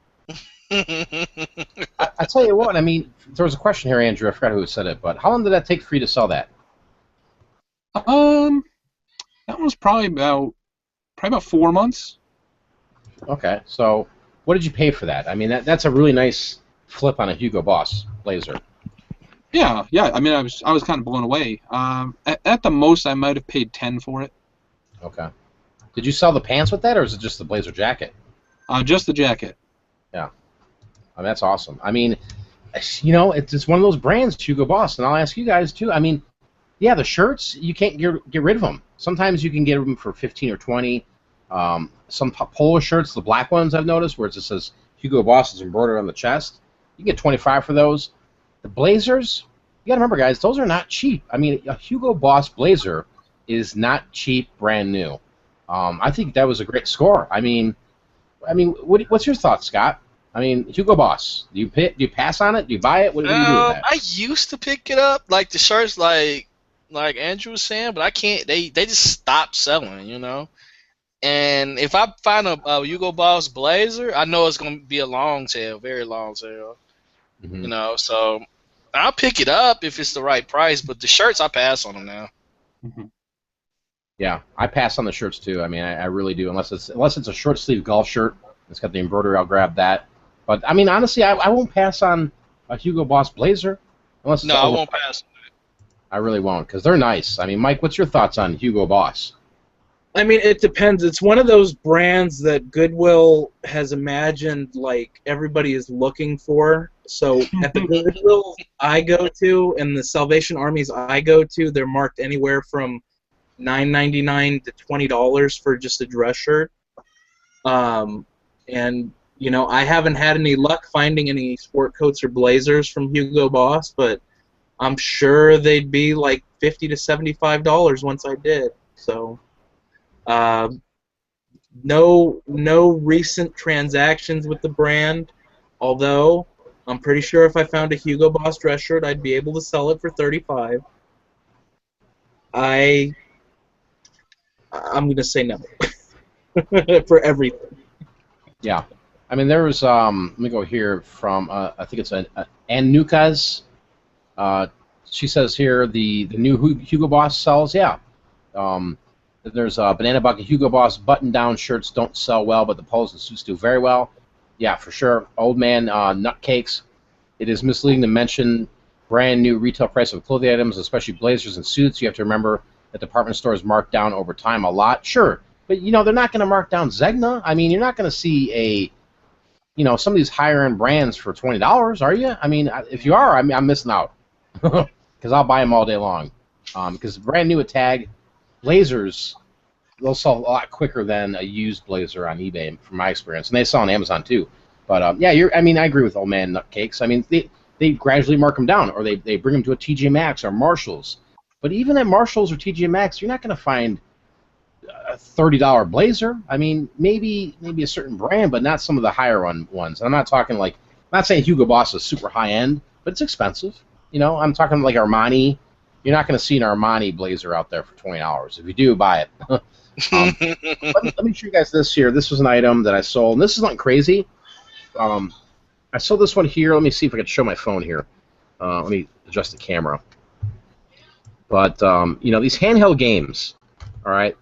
Speaker 1: I tell you what, I mean, there was a question here, Andrew. I forgot who said it, but how long did that take for you to sell that?
Speaker 5: That was probably about 4 months.
Speaker 1: Okay, so what did you pay for that? I mean, that's a really nice flip on a Hugo Boss blazer.
Speaker 5: Yeah. I mean, I was kind of blown away. At the most, I might have paid 10 for it.
Speaker 1: Okay. Did you sell the pants with that, or is it just the blazer jacket?
Speaker 5: Just the jacket.
Speaker 1: Yeah. I mean, that's awesome. I mean, it's one of those brands, Hugo Boss, and I'll ask you guys too. I mean, yeah, the shirts, you can't get rid of them. Sometimes you can get them for 15 or 20. Some polo shirts, the black ones I've noticed, where it just says Hugo Boss is embroidered on the chest, you can get 25 for those. The blazers, you got to remember, guys, those are not cheap. I mean, a Hugo Boss blazer is not cheap, brand new. I think that was a great score. I mean, what's your thoughts, Scott? I mean, Hugo Boss, do you pass on it? Do you buy it? What do you do with that?
Speaker 6: I used to pick it up, like the shirts, like Andrew was saying, but I can't. They just stopped selling, And if I find a Hugo Boss blazer, I know it's gonna be a long tail, very long tail.
Speaker 1: Mm-hmm.
Speaker 6: So I'll pick it up if it's the right price. But the shirts, I pass on them now.
Speaker 5: Mm-hmm.
Speaker 1: Yeah, I pass on the shirts too. I mean, I really do, unless it's a short sleeve golf shirt. It's got the embroidery. I'll grab that. But I mean, honestly, I won't pass on a Hugo Boss blazer unless it's
Speaker 6: I won't pass.
Speaker 1: I really won't, because they're nice. I mean, Mike, what's your thoughts on Hugo Boss?
Speaker 4: I mean, it depends. It's one of those brands that Goodwill has imagined, like, everybody is looking for. So at the Goodwill I go to and the Salvation Armies I go to, they're marked anywhere from $9.99 to $20 for just a dress shirt. And I haven't had any luck finding any sport coats or blazers from Hugo Boss, but I'm sure they'd be like $50 to $75 once I did. So, no recent transactions with the brand, although I'm pretty sure if I found a Hugo Boss dress shirt, I'd be able to sell it for $35. I'm going to say no for everything.
Speaker 1: Yeah. I mean, there was, let me go here from, I think it's Anukas. She says here the new Hugo Boss sells. Yeah. There's a Banana Bucket Hugo Boss button-down shirts don't sell well, but the polos and suits do very well. Yeah, for sure. Old Man Nutcakes. It is misleading to mention brand new retail price of clothing items, especially blazers and suits. You have to remember that department stores mark down over time a lot. Sure, but they're not going to mark down Zegna. I mean, you're not going to see some of these higher-end brands for $20, are you? I mean, if you are, I'm missing out, because I'll buy them all day long. Because brand new at Tag, blazers, they'll sell a lot quicker than a used blazer on eBay, from my experience, and they sell on Amazon too. But yeah, I agree with Old Man Nutcakes. I mean, they gradually mark them down, or they bring them to a TJ Maxx or Marshalls. But even at Marshalls or TJ Maxx, you're not going to find a $30 blazer. I mean, maybe a certain brand, but not some of the higher ones. I'm not talking not saying Hugo Boss is super high end, but it's expensive. You know, I'm talking like Armani. You're not going to see an Armani blazer out there for $20. If you do, buy it. Let me show you guys this here. This was an item that I sold. And this is not crazy. I sold this one here. Let me see if I can show my phone here. Let me adjust the camera. But, you know, these handheld games, all right?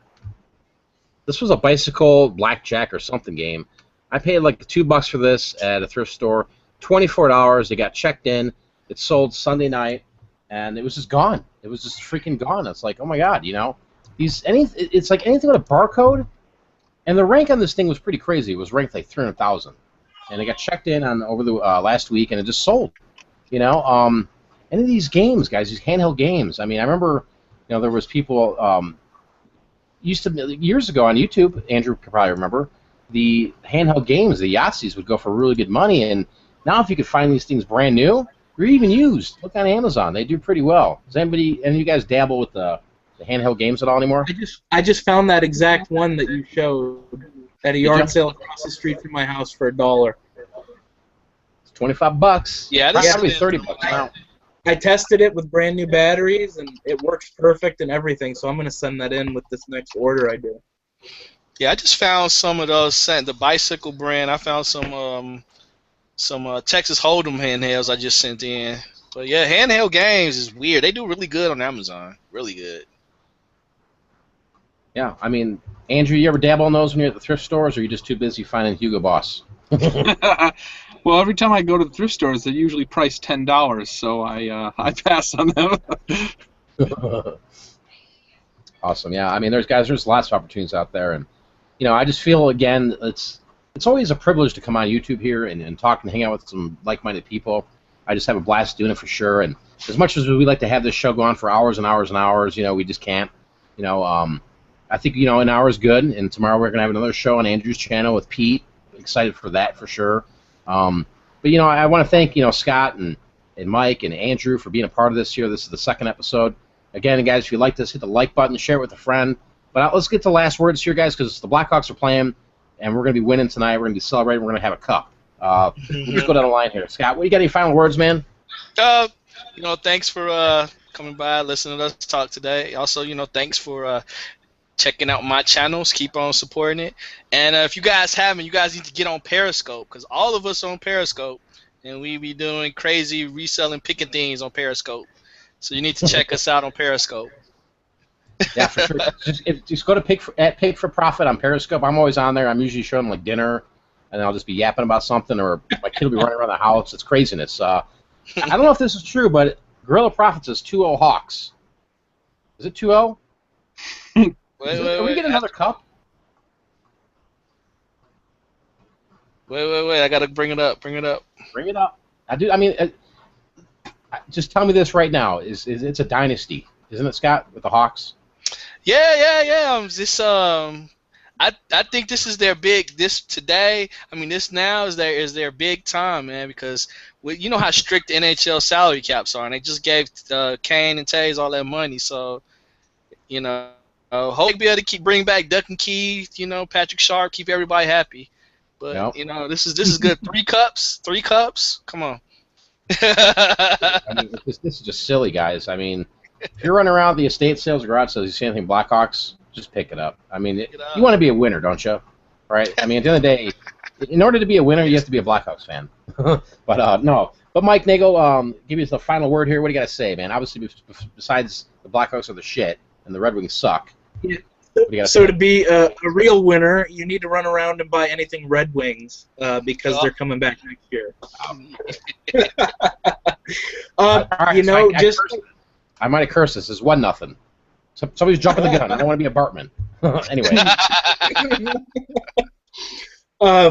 Speaker 1: This was a bicycle, blackjack, or something game. I paid like $2 for this at a thrift store. $24. It got checked in. It sold Sunday night, and it was just gone. It was just freaking gone. It's like, oh my God, you know, it's like anything with a barcode. And the rank on this thing was pretty crazy. It was ranked like 300,000, and it got checked in on over the last week, and it just sold. You know, any of these games, guys, these handheld games. I mean, I remember, you know, there was people used to years ago on YouTube. Andrew could probably remember the handheld games. The Yahtzees would go for really good money, and now if you could find these things brand new or even used, look on Amazon. They do pretty well. Does any of you guys dabble with the handheld games at all anymore?
Speaker 4: I just found that exact one that you showed at a yard sale across the street from my house for $1.
Speaker 1: It's $25.
Speaker 6: Yeah,
Speaker 1: That's
Speaker 6: this
Speaker 1: probably
Speaker 6: is
Speaker 1: $30 now.
Speaker 4: I tested it with brand new batteries, and it works perfect and everything. So I'm gonna send that in with this next order I do.
Speaker 6: Yeah, I just found some of those. The bicycle brand. I found some Texas Hold'em handhelds I just sent in. But yeah, handheld games is weird. They do really good on Amazon. Really good.
Speaker 1: Yeah, I mean, Andrew, you ever dabble in those when you're at the thrift stores, or are you just too busy finding Hugo Boss?
Speaker 5: Well, every time I go to the thrift stores, they're usually priced $10, so I pass on them.
Speaker 1: Awesome. Yeah, I mean, there's lots of opportunities out there, and you know, I just feel again, it's always a privilege to come on YouTube here and talk and hang out with some like-minded people. I just have a blast doing it for sure, and as much as we like to have this show go on for hours and hours and hours, you know, we just can't. You know, I think, you know, an hour is good, and tomorrow we're going to have another show on Andrew's channel with Pete. Excited for that for sure. But, you know, I want to thank, you know, Scott and Mike and Andrew for being a part of this here. This is the second episode. Again, guys, if you like this, hit the like button, share it with a friend. But let's get to the last words here, guys, because the Blackhawks are playing, and we're going to be winning tonight. We're going to be celebrating. We're going to have a cup. Let's go down the line here. Scott, what you got? Any final words, man?
Speaker 6: You know, thanks for coming by, listening to us talk today. Also, you know, thanks for checking out my channels. Keep on supporting it. And if you guys haven't, you guys need to get on Periscope, because all of us are on Periscope, and we be doing crazy reselling, picking things on Periscope. So you need to check us out on Periscope.
Speaker 1: Yeah, for sure. Just go to Pick for Profit on Periscope. I'm always on there. I'm usually showing like dinner, and I'll just be yapping about something, or my kid will be running around the house. It's craziness. I don't know if this is true, but Gorilla Profits is 2-0 Hawks. Is it 2-0? Are we getting another cup?
Speaker 6: Wait. I gotta bring it up.
Speaker 1: Bring it up. I mean, just tell me this right now. It's a dynasty, isn't it, Scott, with the Hawks?
Speaker 6: Yeah. I think this is their today. I mean, this now is their big time, man, because you know how strict the NHL salary caps are, and they just gave Kane and Taves all that money. So, you know, hope they'll be able to bring back Duck and Keith, you know, Patrick Sharp, keep everybody happy. But you know, this is good. 3 cups. Come on.
Speaker 1: I mean, this is just silly, guys. I mean, if you're running around the estate sales or garage sales, you see anything Blackhawks, just pick it up. I mean, you want to be a winner, don't you? Right? I mean, at the end of the day, in order to be a winner, you have to be a Blackhawks fan. But no. But Mike Nagel, give me the final word here. What do you got to say, man? Obviously, besides the Blackhawks are the shit and the Red Wings suck.
Speaker 4: Yeah. So to be a real winner, you need to run around and buy anything Red Wings because they're coming back next year. You know,
Speaker 1: I might have cursed this. It's 1-0. Somebody's jumping the gun. I don't want to be a Bartman. Anyway.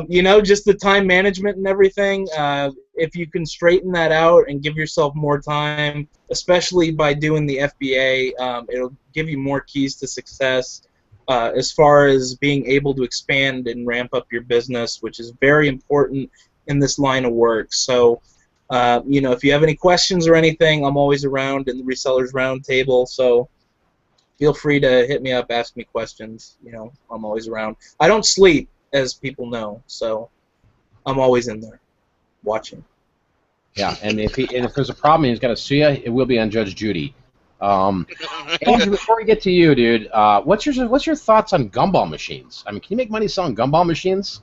Speaker 4: You know, just the time management and everything. If you can straighten that out and give yourself more time, especially by doing the FBA, it'll give you more keys to success as far as being able to expand and ramp up your business, which is very important in this line of work. So, you know, if you have any questions or anything, I'm always around in the Resellers Roundtable. So feel free to hit me up, ask me questions. You know, I'm always around. I don't sleep, as people know, so I'm always in there watching.
Speaker 1: Yeah, and if there's a problem, he's got to sue you. It will be on Judge Judy. Andrew, before we get to you, dude, what's your thoughts on gumball machines? I mean, can you make money selling gumball machines?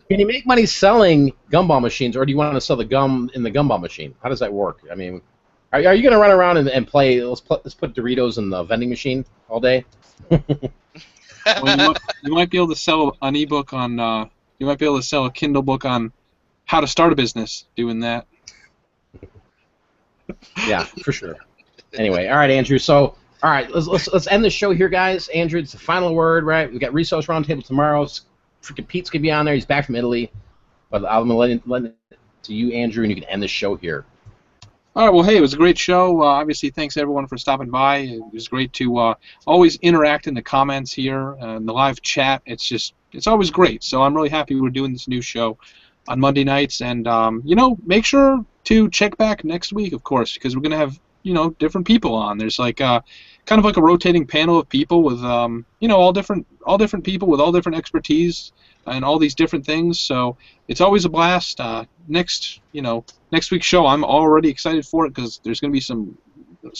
Speaker 1: Can you make money selling gumball machines, or do you want to sell the gum in the gumball machine? How does that work? I mean, are you going to run around and play? Let's put Doritos in the vending machine all day.
Speaker 5: Well, you might be able to sell an ebook on. You might be able to sell a Kindle book on how to start a business doing that.
Speaker 1: Yeah, for sure. Anyway, all right, Andrew. So, all right, let's end the show here, guys. Andrew, it's the final word, right? We got Resellers Roundtable tomorrow. Freaking Pete's gonna be on there. He's back from Italy. But I'm gonna let it to you, Andrew, and you can end the show here.
Speaker 5: All right. Well, hey, it was a great show. Obviously, thanks everyone for stopping by. It was great to always interact in the comments here, in the live chat. It's always great. So I'm really happy we're doing this new show on Monday nights, and make sure to check back next week, of course, because we're gonna have different people on. There's like kind of like a rotating panel of people with all different people with all different expertise and all these different things. So it's always a blast. Next week's show, I'm already excited for it because there's gonna be some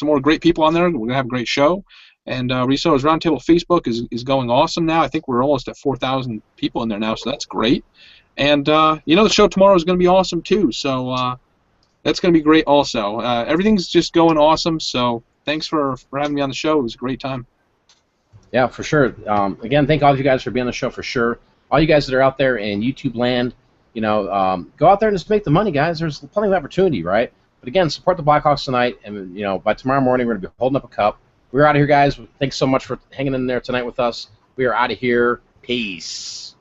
Speaker 5: more great people on there. We're gonna have a great show. And Resellers Roundtable Facebook is going awesome now. I think we're almost at 4,000 people in there now, so that's great. And the show tomorrow is going to be awesome too. So that's going to be great also. Everything's just going awesome. So thanks for having me on the show. It was a great time.
Speaker 1: Yeah, for sure. Again, thank all of you guys for being on the show for sure. All you guys that are out there in YouTube land, go out there and just make the money, guys. There's plenty of opportunity, right? But again, support the Blackhawks tonight, and by tomorrow morning we're going to be holding up a cup. We're out of here, guys. Thanks so much for hanging in there tonight with us. We are out of here. Peace.